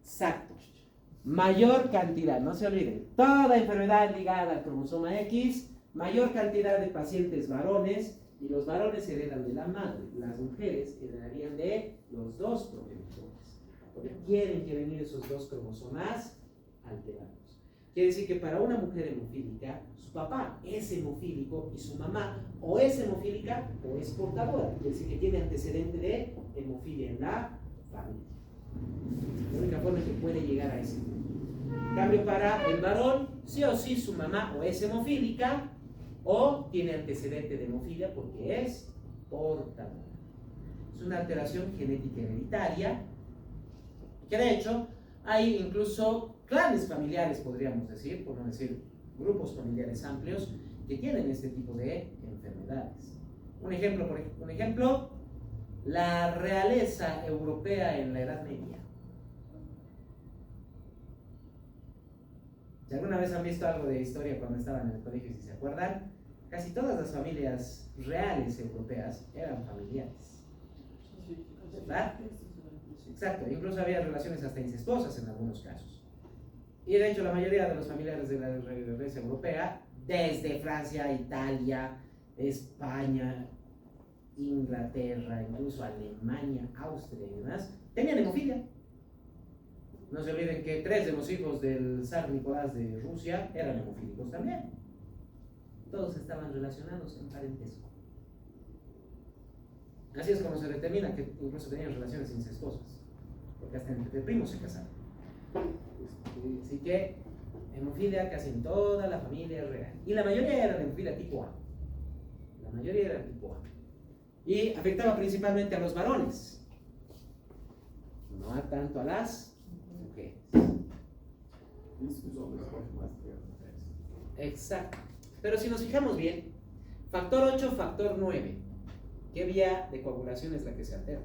Exacto. Mayor cantidad, no se olviden, toda enfermedad ligada al cromosoma X, mayor cantidad de pacientes varones, y los varones heredan de la madre, las mujeres heredarían de los dos progenitores, porque tienen que venir esos dos cromosomas alterados. Quiere decir que para una mujer hemofílica, su papá es hemofílico y su mamá o es hemofílica o es portadora, quiere decir que tiene antecedente de hemofilia en la familia. La única forma en que puede llegar a ese punto. En cambio, para el varón, sí o sí su mamá o es hemofílica o tiene antecedente de hemofilia porque es portadora. Es una alteración genética hereditaria que de hecho hay incluso clanes familiares, podríamos decir, por no decir grupos familiares amplios, que tienen este tipo de enfermedades. Un ejemplo, la realeza europea en la Edad Media. Si alguna vez han visto algo de historia cuando estaban en el colegio, si se acuerdan, casi todas las familias reales europeas eran familiares. ¿Verdad? Exacto, incluso había relaciones hasta incestuosas en algunos casos. Y de hecho la mayoría de los familiares de la realeza europea, desde Francia, Italia, España, Inglaterra, incluso Alemania, Austria y demás, tenían hemofilia. No se olviden que 3 de los hijos del zar Nicolás de Rusia eran hemofílicos también. Todos estaban relacionados en parentesco. Así es como se determina que incluso tenían relaciones incestuosas, porque hasta entre primos se casaron. Así que hemofilia casi en toda la familia real. Y la mayoría era de hemofilia tipo A. La mayoría era tipo A. Y afectaba principalmente a los varones, no tanto a las mujeres. Exacto. Pero si nos fijamos bien, Factor 8, factor 9. ¿Qué vía de coagulación es la que se altera?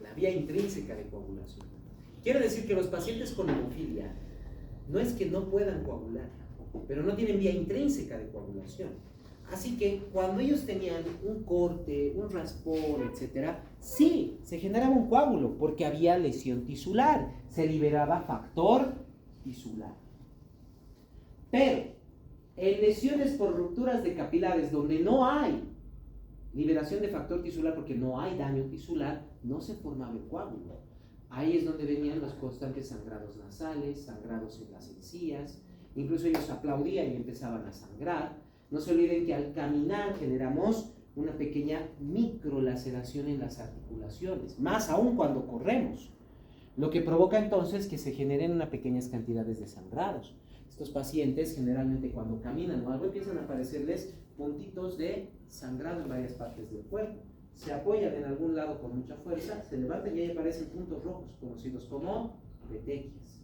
La vía intrínseca de coagulación. Quiere decir que los pacientes con hemofilia no es que no puedan coagular, pero no tienen vía intrínseca de coagulación. Así que cuando ellos tenían un corte, un raspón, etcétera, sí, se generaba un coágulo porque había lesión tisular, se liberaba factor tisular. Pero en lesiones por rupturas de capilares donde no hay liberación de factor tisular porque no hay daño tisular, no se formaba el coágulo. Ahí es donde venían los constantes sangrados nasales, sangrados en las encías, incluso ellos aplaudían y empezaban a sangrar. No se olviden que al caminar generamos una pequeña microlaceración en las articulaciones, más aún cuando corremos, lo que provoca entonces que se generen unas pequeñas cantidades de sangrados. Estos pacientes generalmente cuando caminan o algo empiezan a aparecerles puntitos de sangrado en varias partes del cuerpo. Se apoyan en algún lado con mucha fuerza, se levantan y ahí aparecen puntos rojos conocidos como petequias.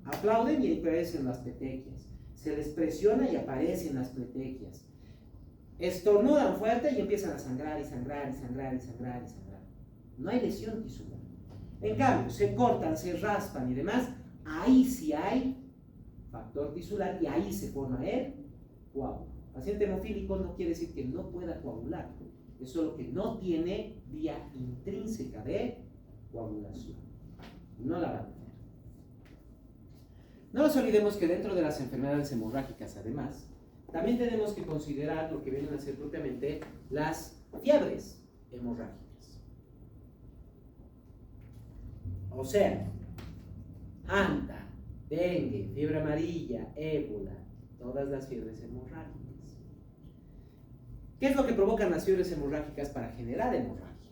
Aplauden y aparecen las petequias. Se les presiona y aparecen las petequias. Estornudan fuerte y empiezan a sangrar y sangrar y sangrar y sangrar y sangrar. No hay lesión tisular. En cambio, se cortan, se raspan y demás, ahí sí hay factor tisular y ahí se forma el coágulo. Paciente hemofílico no quiere decir que no pueda coagular, es solo que no tiene vía intrínseca de coagulación. No la va a tener. No nos olvidemos que dentro de las enfermedades hemorrágicas, además, también tenemos que considerar lo que vienen a ser propiamente las fiebres hemorrágicas. O sea, anta, dengue, fiebre amarilla, ébola, todas las fiebres hemorrágicas. ¿Qué es lo que provocan las fiebres hemorrágicas para generar hemorragia?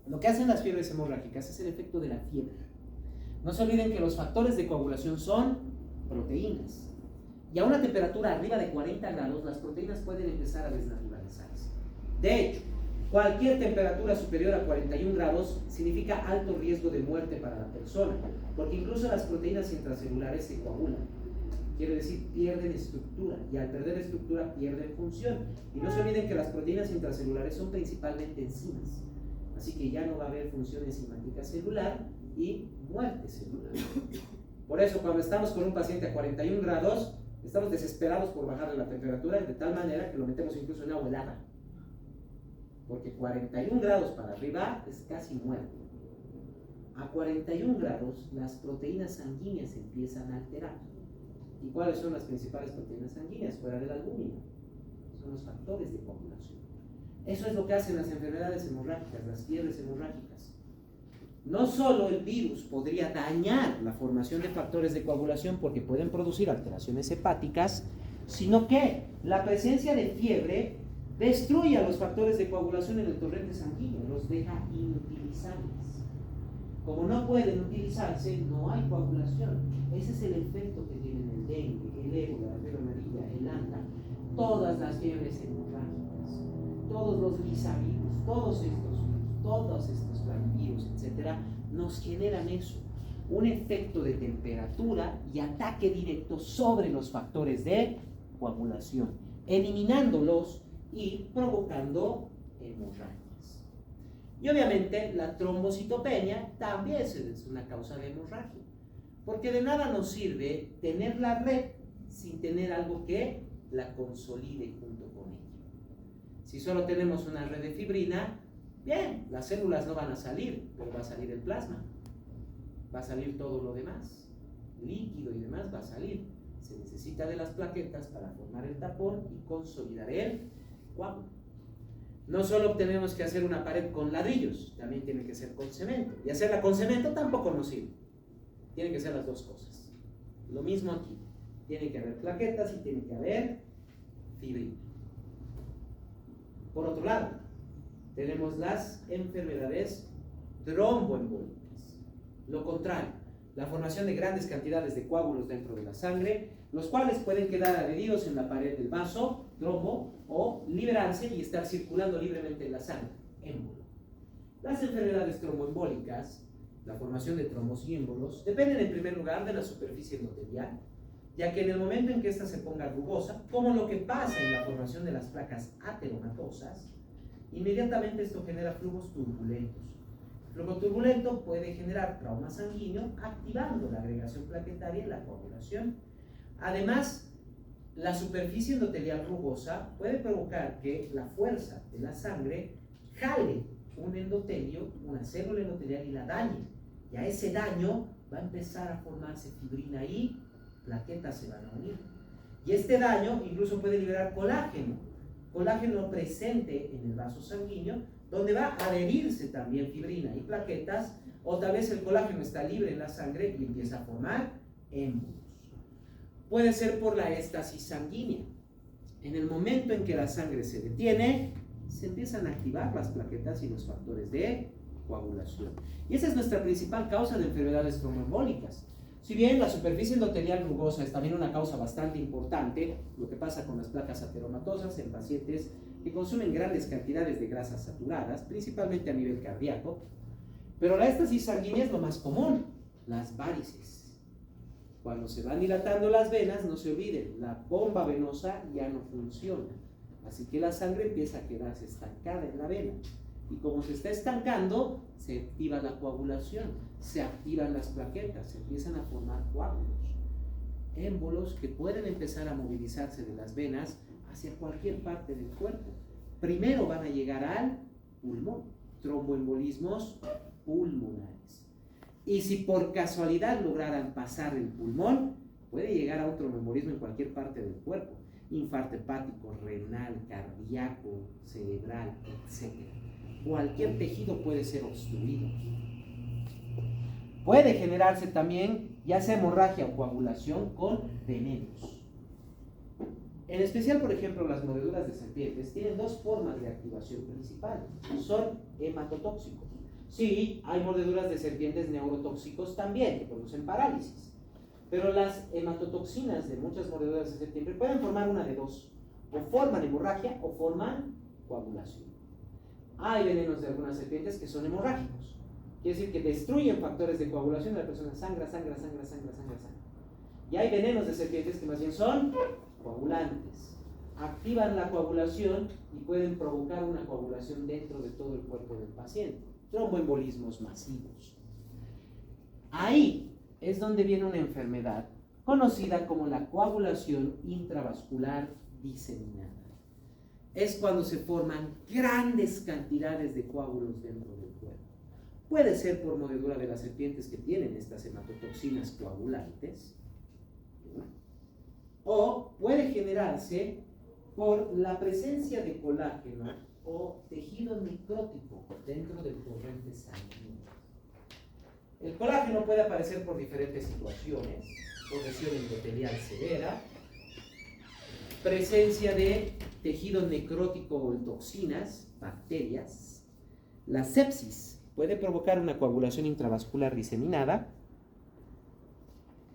Lo que hacen las fiebres hemorrágicas es el efecto de la fiebre. No se olviden que los factores de coagulación son proteínas. Y a una temperatura arriba de 40 grados, las proteínas pueden empezar a desnaturalizarse. De hecho, cualquier temperatura superior a 41 grados significa alto riesgo de muerte para la persona, porque incluso las proteínas intracelulares se coagulan. Quiere decir, pierden estructura, y al perder estructura pierden función. Y no se olviden que las proteínas intracelulares son principalmente enzimas, así que ya no va a haber función enzimática celular y muerte celular. Por eso cuando estamos con un paciente a 41 grados, estamos desesperados por bajarle la temperatura, de tal manera que lo metemos incluso en agua helada, porque 41 grados para arriba es casi muerte. A 41 grados las proteínas sanguíneas empiezan a alterar. ¿Y cuáles son las principales proteínas sanguíneas fuera de la albúmina? Son los factores de coagulación. Eso es lo que hacen las enfermedades hemorrágicas, las fiebres hemorrágicas. No solo el virus podría dañar la formación de factores de coagulación porque pueden producir alteraciones hepáticas, sino que la presencia de fiebre destruye a los factores de coagulación en el torrente sanguíneo, los deja inutilizables. Como no pueden utilizarse, no hay coagulación. Ese es el efecto que tienen el dengue, el ébola, la fiebre amarilla, el anta, todas las fiebres hemorrágicas, todos los lisavirus, todos estos virus, etcétera, nos generan eso, un efecto de temperatura y ataque directo sobre los factores de coagulación, eliminándolos y provocando hemorragias. Y obviamente la trombocitopenia también es una causa de hemorragia, porque de nada nos sirve tener la red sin tener algo que la consolide junto con ella. Si solo tenemos una red de fibrina, bien, las células no van a salir, pero va a salir el plasma, va a salir todo lo demás, líquido y demás va a salir. Se necesita de las plaquetas para formar el tapón y consolidar el coágulo. No solo tenemos que hacer una pared con ladrillos, también tiene que ser con cemento. Y hacerla con cemento tampoco nos sirve. Tienen que ser las dos cosas. Lo mismo aquí. Tiene que haber plaquetas y tiene que haber fibrina. Por otro lado, tenemos las enfermedades tromboembólicas. Lo contrario, la formación de grandes cantidades de coágulos dentro de la sangre, los cuales pueden quedar adheridos en la pared del vaso, trombo, o liberarse y estar circulando libremente en la sangre, émbolo. Las enfermedades tromboembólicas, la formación de trombos y émbolos, dependen en primer lugar de la superficie endotelial ya que en el momento en que ésta se ponga rugosa, como lo que pasa en la formación de las placas ateromatosas, inmediatamente esto genera flujos turbulentos. El flujo turbulento puede generar trauma sanguíneo, activando la agregación plaquetaria y la coagulación. Además, la superficie endotelial rugosa puede provocar que la fuerza de la sangre jale un endotelio, una célula endotelial y la dañe. Y a ese daño va a empezar a formarse fibrina y plaquetas se van a unir. Y este daño incluso puede liberar colágeno presente en el vaso sanguíneo, donde va a adherirse también fibrina y plaquetas, o tal vez el colágeno está libre en la sangre y empieza a formar émbolos. Puede ser por la éstasis sanguínea. En el momento en que la sangre se detiene, se empiezan a activar las plaquetas y los factores de coagulación. Y esa es nuestra principal causa de enfermedades tromboembólicas. Si bien la superficie endotelial rugosa es también una causa bastante importante, lo que pasa con las placas ateromatosas en pacientes que consumen grandes cantidades de grasas saturadas, principalmente a nivel cardíaco, pero la éstasis sanguínea es lo más común, las varices. Cuando se van dilatando las venas, no se olviden, la bomba venosa ya no funciona, así que la sangre empieza a quedarse estancada en la vena. Y como se está estancando, se activa la coagulación, se activan las plaquetas, se empiezan a formar coágulos, émbolos que pueden empezar a movilizarse de las venas hacia cualquier parte del cuerpo. Primero van a llegar al pulmón, tromboembolismos pulmonares. Y si por casualidad lograran pasar el pulmón, puede llegar a un tromboembolismo en cualquier parte del cuerpo, infarto hepático, renal, cardíaco, cerebral, etc. Cualquier tejido puede ser obstruido. Puede generarse también ya sea hemorragia o coagulación con venenos. En especial, por ejemplo, las mordeduras de serpientes tienen dos formas de activación principal. Son hematotóxicos. Sí, hay mordeduras de serpientes neurotóxicos también que producen parálisis. Pero las hematotoxinas de muchas mordeduras de serpiente pueden formar una de dos. O forman hemorragia o forman coagulación. Hay venenos de algunas serpientes que son hemorrágicos. Quiere decir que destruyen factores de coagulación y la persona sangra. Y hay venenos de serpientes que más bien son coagulantes. Activan la coagulación y pueden provocar una coagulación dentro de todo el cuerpo del paciente. Tromboembolismos masivos. Ahí es donde viene una enfermedad conocida como la coagulación intravascular diseminada. Es cuando se forman grandes cantidades de coágulos dentro del cuerpo. Puede ser por mordedura de las serpientes que tienen estas hematotoxinas coagulantes, o puede generarse por la presencia de colágeno o tejido necrótico dentro del torrente sanguíneo. El colágeno puede aparecer por diferentes situaciones: progresión endotelial severa, presencia de tejido necrótico o toxinas, bacterias. La sepsis puede provocar una coagulación intravascular diseminada,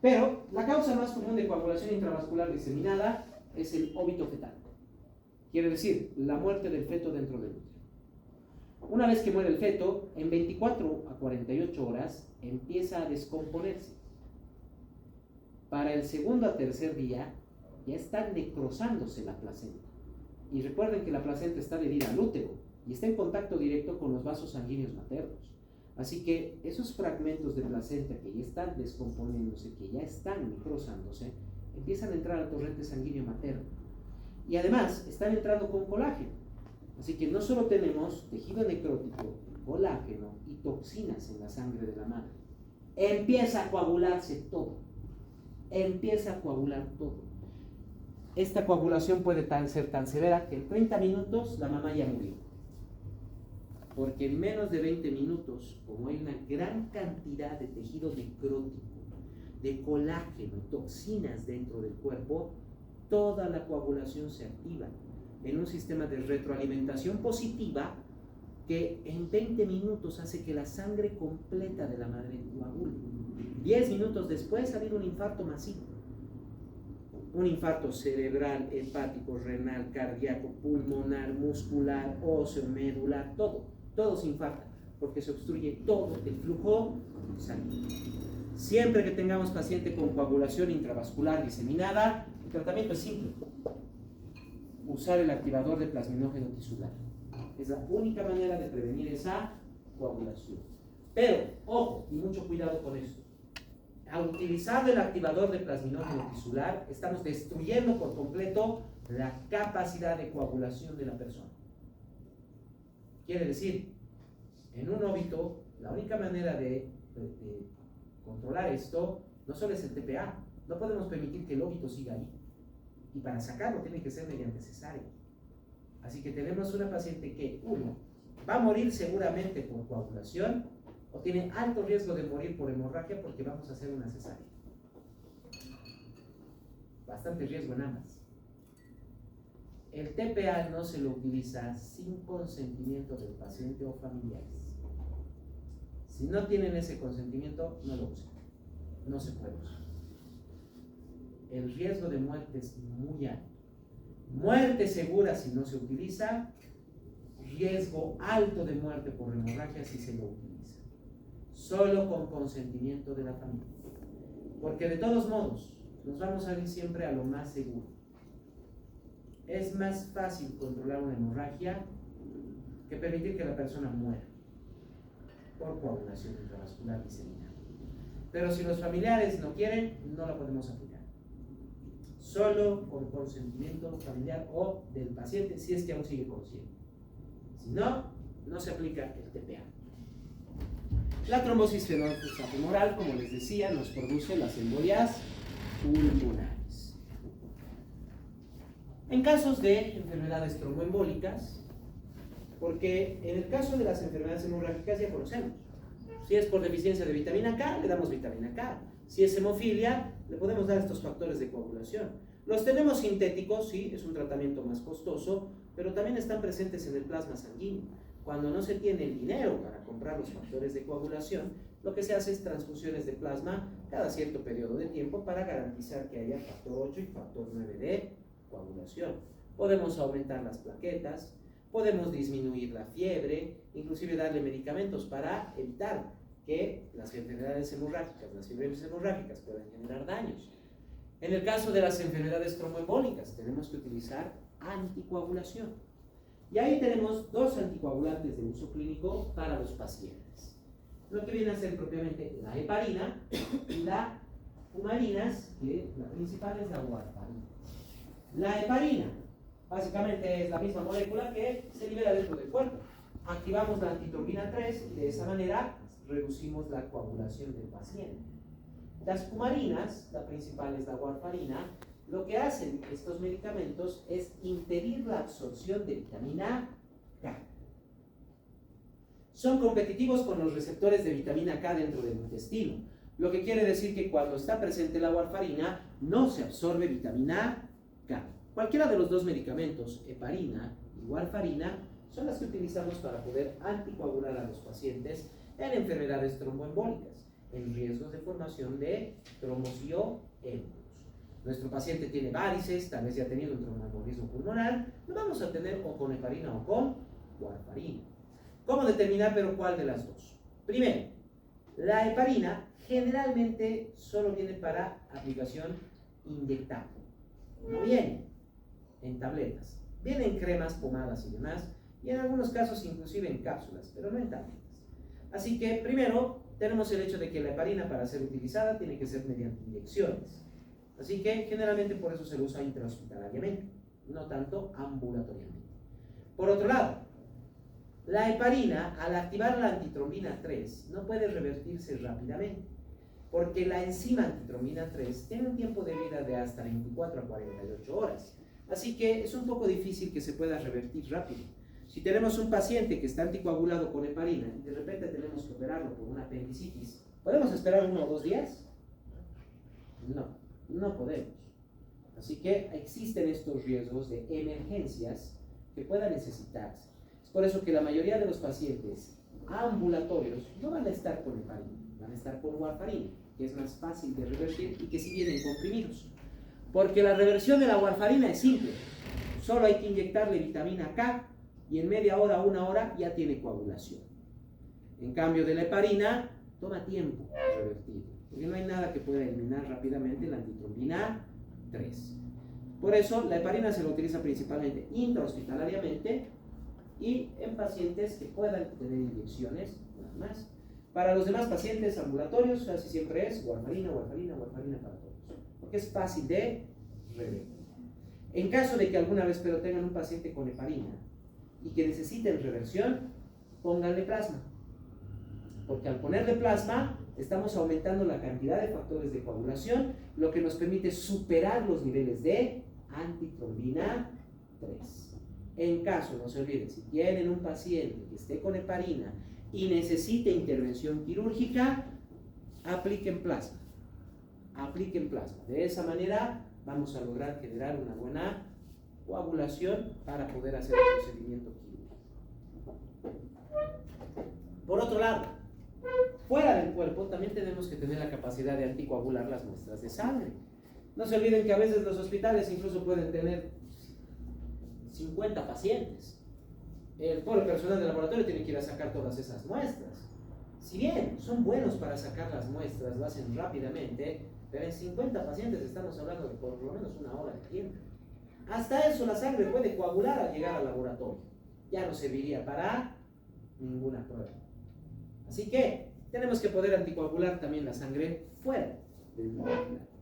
pero la causa más común de coagulación intravascular diseminada es el óbito fetal. Quiere decir, la muerte del feto dentro del útero. Una vez que muere el feto, en 24 a 48 horas empieza a descomponerse. Para el segundo a tercer día ya está necrosándose la placenta. Y recuerden que la placenta está adherida al útero y está en contacto directo con los vasos sanguíneos maternos. Así que esos fragmentos de placenta que ya están descomponiéndose, que ya están necrosándose, empiezan a entrar al torrente sanguíneo materno. Y además están entrando con colágeno. Así que no solo tenemos tejido necrótico, colágeno y toxinas en la sangre de la madre. Empieza a coagularse todo. Empieza a coagular todo. Esta coagulación puede ser tan severa que en 30 minutos la mamá ya murió. Porque en menos de 20 minutos, como hay una gran cantidad de tejido necrótico, de colágeno, toxinas dentro del cuerpo, toda la coagulación se activa en un sistema de retroalimentación positiva que en 20 minutos hace que la sangre completa de la madre coagule. 10 minutos después ha habido un infarto masivo. Un infarto cerebral, hepático, renal, cardíaco, pulmonar, muscular, óseo, medular, todo se infarta porque se obstruye todo el flujo sanguíneo. Siempre que tengamos paciente con coagulación intravascular diseminada, el tratamiento es simple. Usar el activador de plasminógeno tisular. Es la única manera de prevenir esa coagulación. Pero, ojo, y mucho cuidado con esto. Al utilizar el activador de plasminógeno tisular, estamos destruyendo por completo la capacidad de coagulación de la persona. Quiere decir, en un óbito, la única manera de controlar esto no solo es el TPA. No podemos permitir que el óbito siga ahí. Y para sacarlo tiene que ser mediante cesárea. Así que tenemos una paciente que, uno, va a morir seguramente por coagulación o tiene alto riesgo de morir por hemorragia porque vamos a hacer una cesárea. Bastante riesgo en ambas. El TPA no se lo utiliza sin consentimiento del paciente o familiares. Si no tienen ese consentimiento, no lo usen. No se puede usar. El riesgo de muerte es muy alto. Muerte segura si no se utiliza, riesgo alto de muerte por hemorragia si se lo utiliza. Solo con consentimiento de la familia. Porque de todos modos, nos vamos a ir siempre a lo más seguro. Es más fácil controlar una hemorragia que permitir que la persona muera por coagulación intravascular diseminada. Pero si los familiares no quieren, no la podemos aplicar. Solo con consentimiento familiar o del paciente, si es que aún sigue consciente. Si no, no se aplica el TPA. La trombosis venosa femoral, como les decía, nos produce las embolias pulmonares. En casos de enfermedades tromboembólicas, porque en el caso de las enfermedades hemorrágicas ya conocemos. Si es por deficiencia de vitamina K, le damos vitamina K. Si es hemofilia, le podemos dar estos factores de coagulación. Los tenemos sintéticos, sí, es un tratamiento más costoso, pero también están presentes en el plasma sanguíneo. Cuando no se tiene el dinero para comprar los factores de coagulación, lo que se hace es transfusiones de plasma cada cierto periodo de tiempo para garantizar que haya factor 8 y factor 9 de coagulación. Podemos aumentar las plaquetas, podemos disminuir la fiebre, inclusive darle medicamentos para evitar que las enfermedades hemorrágicas, las fiebres hemorrágicas puedan generar daños. En el caso de las enfermedades tromboembólicas, tenemos que utilizar anticoagulación. Y ahí tenemos dos anticoagulantes de uso clínico para los pacientes. Lo que viene a ser propiamente la heparina y la fumarinas, que la principal es la warfarina. La heparina, básicamente es la misma molécula que se libera dentro del cuerpo. Activamos la antitrombina 3 y de esa manera reducimos la coagulación del paciente. Las fumarinas, la principal es la warfarina, lo que hacen estos medicamentos es impedir la absorción de vitamina K. Son competitivos con los receptores de vitamina K dentro del intestino, lo que quiere decir que cuando está presente la warfarina no se absorbe vitamina K. Cualquiera de los dos medicamentos, heparina y warfarina, son las que utilizamos para poder anticoagular a los pacientes en enfermedades tromboembólicas, en riesgos de formación de trombos y o émbolos. Nuestro paciente tiene varices, tal vez ya ha tenido un tromboembolismo pulmonar, lo vamos a tener o con heparina o con warfarina. ¿Cómo determinar pero cuál de las dos? Primero, la heparina generalmente solo viene para aplicación inyectable, no viene en tabletas, viene en cremas, pomadas y demás, y en algunos casos inclusive en cápsulas, pero no en tabletas. Así que primero tenemos el hecho de que la heparina para ser utilizada tiene que ser mediante inyecciones. Así que generalmente por eso se lo usa intrahospitalariamente, no tanto ambulatoriamente. Por otro lado, la heparina, al activar la antitrombina 3, no puede revertirse rápidamente, porque la enzima antitrombina 3 tiene un tiempo de vida de hasta 24 a 48 horas. Así que es un poco difícil que se pueda revertir rápido. Si tenemos un paciente que está anticoagulado con heparina y de repente tenemos que operarlo por una apendicitis, ¿podemos esperar 1 o 2 días? No podemos. Así que existen estos riesgos de emergencias que puedan necesitarse. Es por eso que la mayoría de los pacientes ambulatorios no van a estar con heparina, van a estar con warfarina, que es más fácil de revertir y que sí vienen comprimidos. Porque la reversión de la warfarina es simple. Solo hay que inyectarle vitamina K y en media hora o 1 hora ya tiene coagulación. En cambio de la heparina, toma tiempo revertir. porque no hay nada que pueda eliminar rápidamente la antitrombina 3. Por eso la heparina se la utiliza principalmente intrahospitalariamente y en pacientes que puedan tener inyecciones, nada más. Para los demás pacientes ambulatorios casi siempre es warfarina, warfarina, warfarina para todos, porque es fácil de revertir. En caso de que alguna vez pero tengan un paciente con heparina y que necesiten reversión, pónganle plasma, porque al ponerle plasma estamos aumentando la cantidad de factores de coagulación, lo que nos permite superar los niveles de antitrombina 3. En caso, no se olviden, si tienen un paciente que esté con heparina y necesite intervención quirúrgica, apliquen plasma. Apliquen plasma. De esa manera vamos a lograr generar una buena coagulación para poder hacer el procedimiento quirúrgico. Por otro lado, fuera del cuerpo también tenemos que tener la capacidad de anticoagular las muestras de sangre. No se olviden que a veces los hospitales incluso pueden tener 50 pacientes. El pobre personal del laboratorio tiene que ir a sacar todas esas muestras. Si bien son buenos para sacar las muestras, lo hacen rápidamente, pero en 50 pacientes estamos hablando de por lo menos una hora de tiempo. Hasta eso la sangre puede coagular al llegar al laboratorio. Ya no serviría para ninguna prueba. Así que tenemos que poder anticoagular también la sangre fuera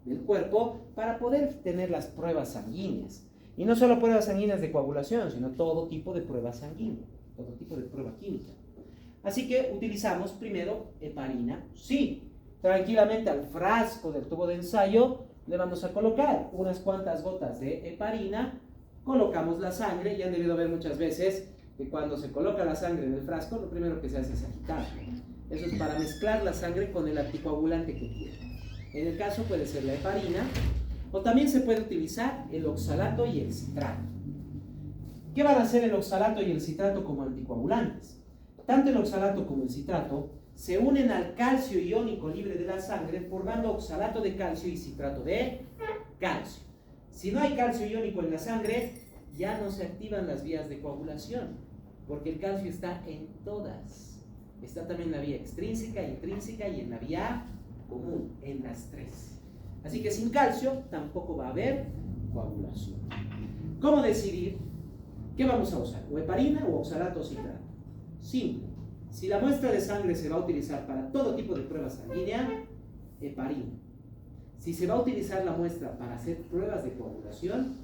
del cuerpo para poder tener las pruebas sanguíneas. Y no solo pruebas sanguíneas de coagulación, sino todo tipo de pruebas sanguíneas, todo tipo de prueba química. Así que utilizamos primero heparina. Sí, tranquilamente al frasco del tubo de ensayo le vamos a colocar unas cuantas gotas de heparina, colocamos la sangre, y han debido ver muchas veces que cuando se coloca la sangre en el frasco, lo primero que se hace es agitar. Eso es para mezclar la sangre con el anticoagulante que tiene. En el caso puede ser la heparina, o también se puede utilizar el oxalato y el citrato. ¿Qué van a hacer el oxalato y el citrato como anticoagulantes? Tanto el oxalato como el citrato se unen al calcio iónico libre de la sangre formando oxalato de calcio y citrato de calcio. Si no hay calcio iónico en la sangre, ya no se activan las vías de coagulación, porque el calcio está en todas. Está también en la vía extrínseca, intrínseca y en la vía común, en las tres. Así que sin calcio tampoco va a haber coagulación. ¿Cómo decidir qué vamos a usar? ¿O heparina o oxalato o citrato? Simple. Si la muestra de sangre se va a utilizar para todo tipo de prueba sanguínea, heparina. Si se va a utilizar la muestra para hacer pruebas de coagulación,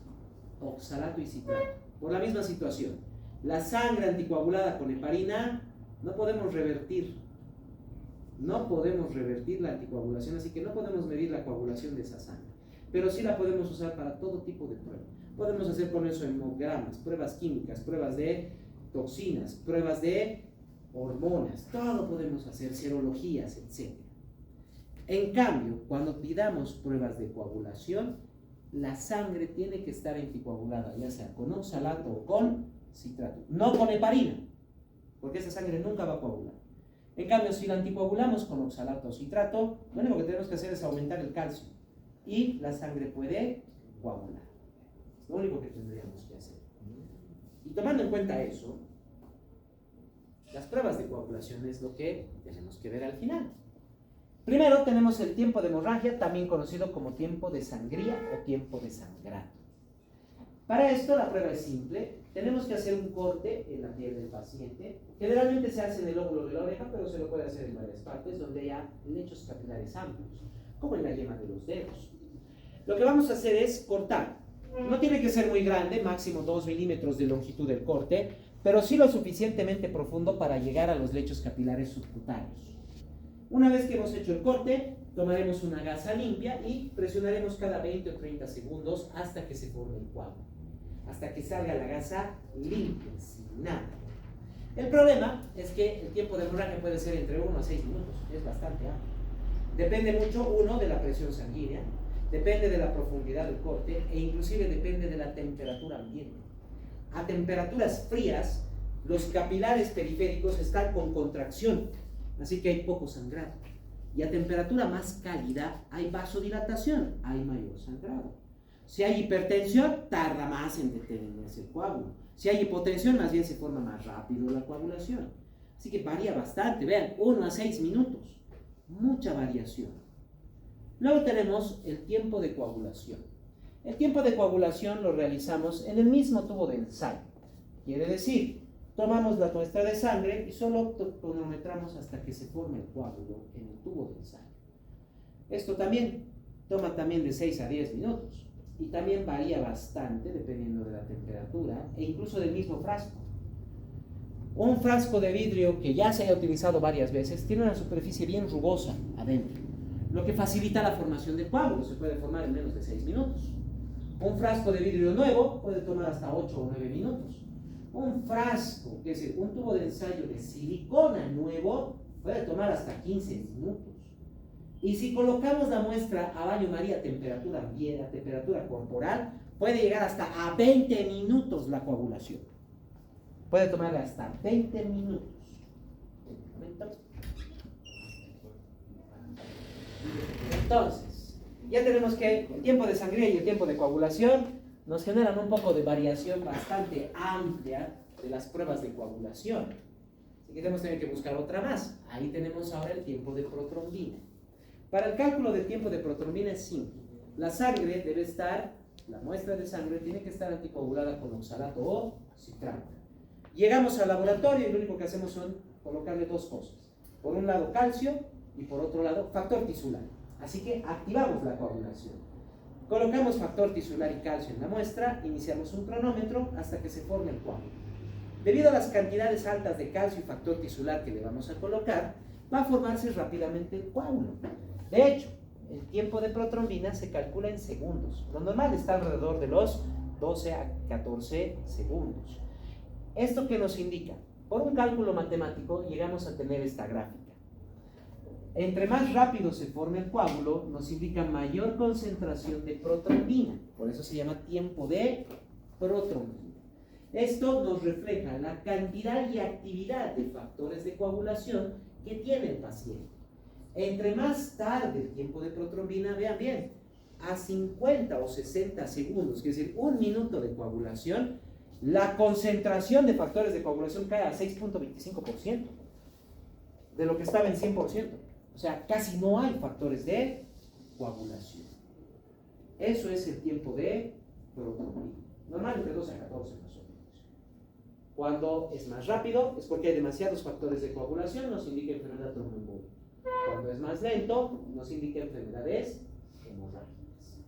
oxalato y citrato. Por la misma situación. La sangre anticoagulada con heparina no podemos revertir. No podemos revertir la anticoagulación, así que no podemos medir la coagulación de esa sangre. Pero sí la podemos usar para todo tipo de pruebas. Podemos hacer con eso hemogramas, pruebas químicas, pruebas de toxinas, pruebas de hormonas, todo podemos hacer, serologías, etc. En cambio, cuando pidamos pruebas de coagulación, la sangre tiene que estar anticoagulada, ya sea con oxalato o con citrato, no con heparina, porque esa sangre nunca va a coagular. En cambio, si la anticoagulamos con oxalato o citrato, lo único que tenemos que hacer es aumentar el calcio y la sangre puede coagular. Es lo único que tendríamos que hacer. Y tomando en cuenta eso, las pruebas de coagulación es lo que tenemos que ver al final. Primero tenemos el tiempo de hemorragia, también conocido como tiempo de sangría o tiempo de sangrado. Para esto la prueba es simple. Tenemos que hacer un corte en la piel del paciente. Generalmente se hace en el lóbulo de la oreja, pero se lo puede hacer en varias partes donde haya lechos capilares amplios, como en la yema de los dedos. Lo que vamos a hacer es cortar. No tiene que ser muy grande, máximo 2 milímetros de longitud del corte, pero sí lo suficientemente profundo para llegar a los lechos capilares subcutáneos. Una vez que hemos hecho el corte, tomaremos una gasa limpia y presionaremos cada 20 o 30 segundos hasta que se forme el coágulo, hasta que salga la gasa limpia, sin nada. El problema es que el tiempo de hemorragia puede ser entre 1 a 6 minutos, es bastante amplio. Depende mucho, uno, de la presión sanguínea, depende de la profundidad del corte e inclusive depende de la temperatura ambiente. A temperaturas frías, los capilares periféricos están con contracción, así que hay poco sangrado. Y a temperatura más cálida hay vasodilatación, hay mayor sangrado. Si hay hipertensión, tarda más en detenerse el coágulo. Si hay hipotensión, más bien se forma más rápido la coagulación. Así que varía bastante, vean, 1 a 6 minutos, mucha variación. Luego tenemos el tiempo de coagulación. El tiempo de coagulación lo realizamos en el mismo tubo de ensayo. Quiere decir, tomamos la muestra de sangre y solo cronometramos hasta que se forme el coágulo en el tubo de ensayo. Esto también toma también de 6 a 10 minutos y también varía bastante dependiendo de la temperatura e incluso del mismo frasco. Un frasco de vidrio que ya se haya utilizado varias veces tiene una superficie bien rugosa adentro, lo que facilita la formación del coágulo. Se puede formar en menos de 6 minutos. Un frasco de vidrio nuevo puede tomar hasta 8 o 9 minutos. Un frasco, que es un tubo de ensayo de silicona nuevo, puede tomar hasta 15 minutos. Y si colocamos la muestra a baño María a temperatura ambiente, a temperatura corporal, puede llegar hasta a 20 minutos la coagulación. Puede tomarle hasta 20 minutos. Entonces, ya tenemos que el tiempo de sangría y el tiempo de coagulación nos generan un poco de variación bastante amplia de las pruebas de coagulación. Así que tenemos que buscar otra más. Ahí tenemos ahora el tiempo de protrombina. Para el cálculo del tiempo de protrombina es simple. La sangre debe estar, la muestra de sangre tiene que estar anticoagulada con oxalato o citrato. Llegamos al laboratorio y lo único que hacemos son colocarle dos cosas. Por un lado calcio y por otro lado factor tisular. Así que activamos la coagulación. Colocamos factor tisular y calcio en la muestra, iniciamos un cronómetro hasta que se forme el coágulo. Debido a las cantidades altas de calcio y factor tisular que le vamos a colocar, va a formarse rápidamente el coágulo. De hecho, el tiempo de protrombina se calcula en segundos. Lo normal está alrededor de los 12 a 14 segundos. ¿Esto qué nos indica? Por un cálculo matemático llegamos a tener esta gráfica. Entre más rápido se forme el coágulo, nos indica mayor concentración de protrombina. Por eso se llama tiempo de protrombina. Esto nos refleja la cantidad y actividad de factores de coagulación que tiene el paciente. Entre más tarde el tiempo de protrombina, vean bien, a 50 o 60 segundos, es decir, un minuto de coagulación, la concentración de factores de coagulación cae a 6.25% de lo que estaba en 100%. O sea, casi no hay factores de coagulación. Eso es el tiempo de protrombina. Normalmente 12 a 14 más o menos. Cuando es más rápido es porque hay demasiados factores de coagulación, nos indica enfermedad tromboembólica. Cuando es más lento, nos indica enfermedades hemorrágicas.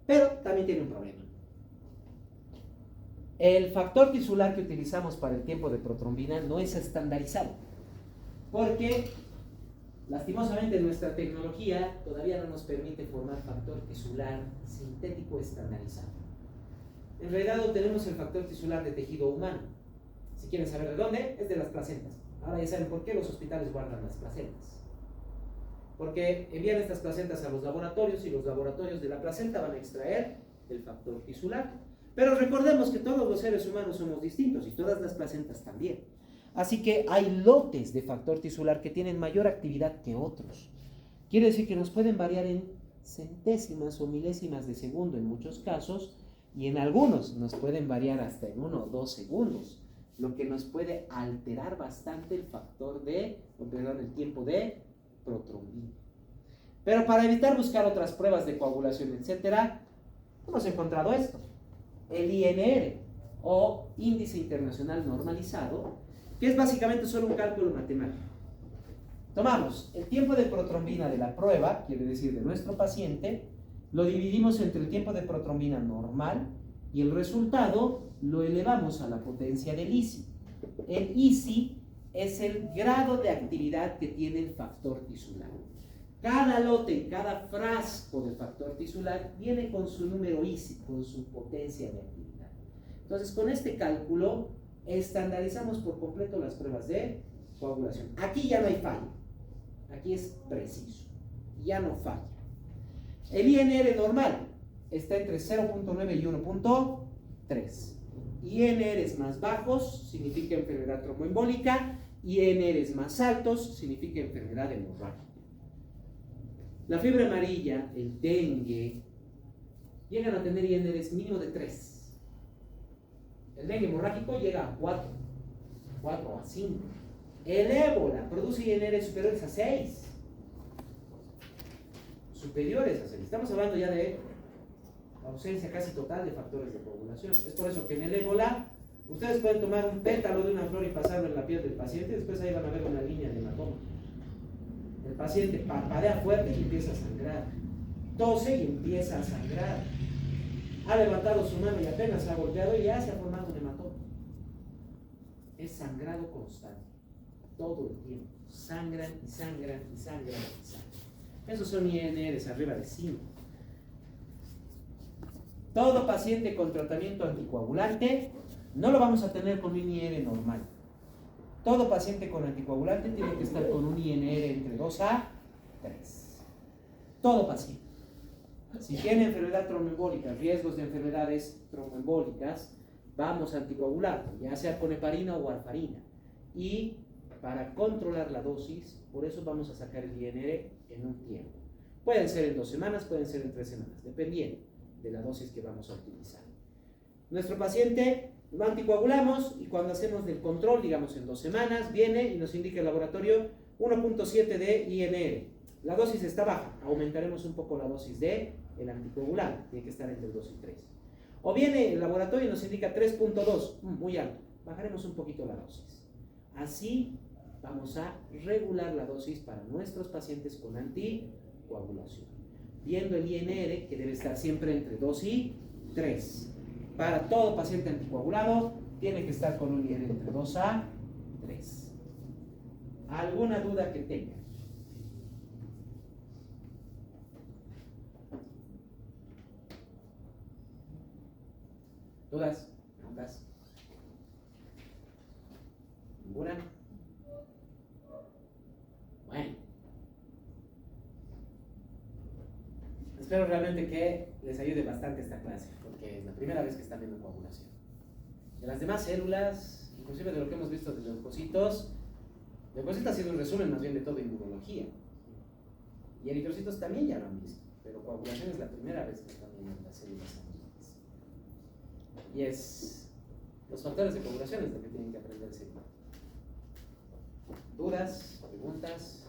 Pero también tiene un problema. El factor tisular que utilizamos para el tiempo de protrombina no es estandarizado, porque lastimosamente nuestra tecnología todavía no nos permite formar factor tisular sintético estandarizado. En realidad obtenemos el factor tisular de tejido humano. Si quieren saber de dónde, es de las placentas. Ahora ya saben por qué los hospitales guardan las placentas. Porque envían estas placentas a los laboratorios y los laboratorios de la placenta van a extraer el factor tisular. Pero recordemos que todos los seres humanos somos distintos y todas las placentas también. Así que hay lotes de factor tisular que tienen mayor actividad que otros. Quiere decir que nos pueden variar en centésimas o milésimas de segundo en muchos casos y en algunos nos pueden variar hasta en 1 o 2 segundos, lo que nos puede alterar bastante el el tiempo de protrombina. Pero para evitar buscar otras pruebas de coagulación, etcétera, hemos encontrado esto, el INR o Índice Internacional Normalizado, que es básicamente solo un cálculo matemático. Tomamos el tiempo de protrombina de la prueba, quiere decir de nuestro paciente, lo dividimos entre el tiempo de protrombina normal y el resultado lo elevamos a la potencia del ISI. El ISI es el grado de actividad que tiene el factor tisular. Cada lote y cada frasco de factor tisular viene con su número ISI, con su potencia de actividad. Entonces, con este cálculo estandarizamos por completo las pruebas de coagulación. Aquí ya no hay falla. Aquí es preciso. Ya no falla. El INR normal está entre 0.9 y 1.3. INRs más bajos significa enfermedad tromboembólica, INRs más altos significa enfermedad hemorrágica. La fiebre amarilla, el dengue, llegan a tener INRs mínimo de 3. El dengue hemorrágico llega a 4 a 5. El ébola produce INRs superiores a 6. superiores a 6. Estamos hablando ya de ausencia casi total de factores de coagulación. Es por eso que en el ébola, ustedes pueden tomar un pétalo de una flor y pasarlo en la piel del paciente, y después ahí van a ver una línea de hematoma. El paciente parpadea fuerte y empieza a sangrar. Tose y empieza a sangrar. Ha levantado su mano y apenas ha golpeado y ya se ha formado un hematoma. Es sangrado constante. Todo el tiempo. Sangran y sangran y sangran y sangran. Esos son INRs arriba de 5. Todo paciente con tratamiento anticoagulante no lo vamos a tener con un INR normal. Todo paciente con anticoagulante tiene que estar con un INR entre 2 a 3. Todo paciente. Si tiene enfermedad tromboembólica, riesgos de enfermedades tromboembólicas, vamos a anticoagular, ya sea con heparina o warfarina. Y para controlar la dosis, por eso vamos a sacar el INR en un tiempo. Pueden ser en 2 semanas, pueden ser en 3 semanas, dependiendo de la dosis que vamos a utilizar. Nuestro paciente lo anticoagulamos y cuando hacemos el control, digamos en 2 semanas, viene y nos indica el laboratorio 1.7 de INR. La dosis está baja, aumentaremos un poco la dosis de el anticoagulante, tiene que estar entre 2 y 3. O viene el laboratorio y nos indica 3.2, muy alto, bajaremos un poquito la dosis. Así vamos a regular la dosis para nuestros pacientes con anticoagulación, viendo el INR que debe estar siempre entre 2 y 3. Para todo paciente anticoagulado tiene que estar con un INR entre 2 a 3. ¿Alguna duda que tenga? ¿Dudas? ¿Preguntas? ¿Ninguna? Bueno. Espero realmente que les ayude bastante esta clase, porque es la primera vez que están viendo coagulación. De las demás células, inclusive de lo que hemos visto de leucocitos ha sido un resumen más bien de toda inmunología. Y eritrocitos también ya lo han visto, pero coagulación es la primera vez que están viendo las células sanguíneas. Y es los factores de coagulación es lo que tienen que aprenderse. ¿Dudas? ¿Preguntas?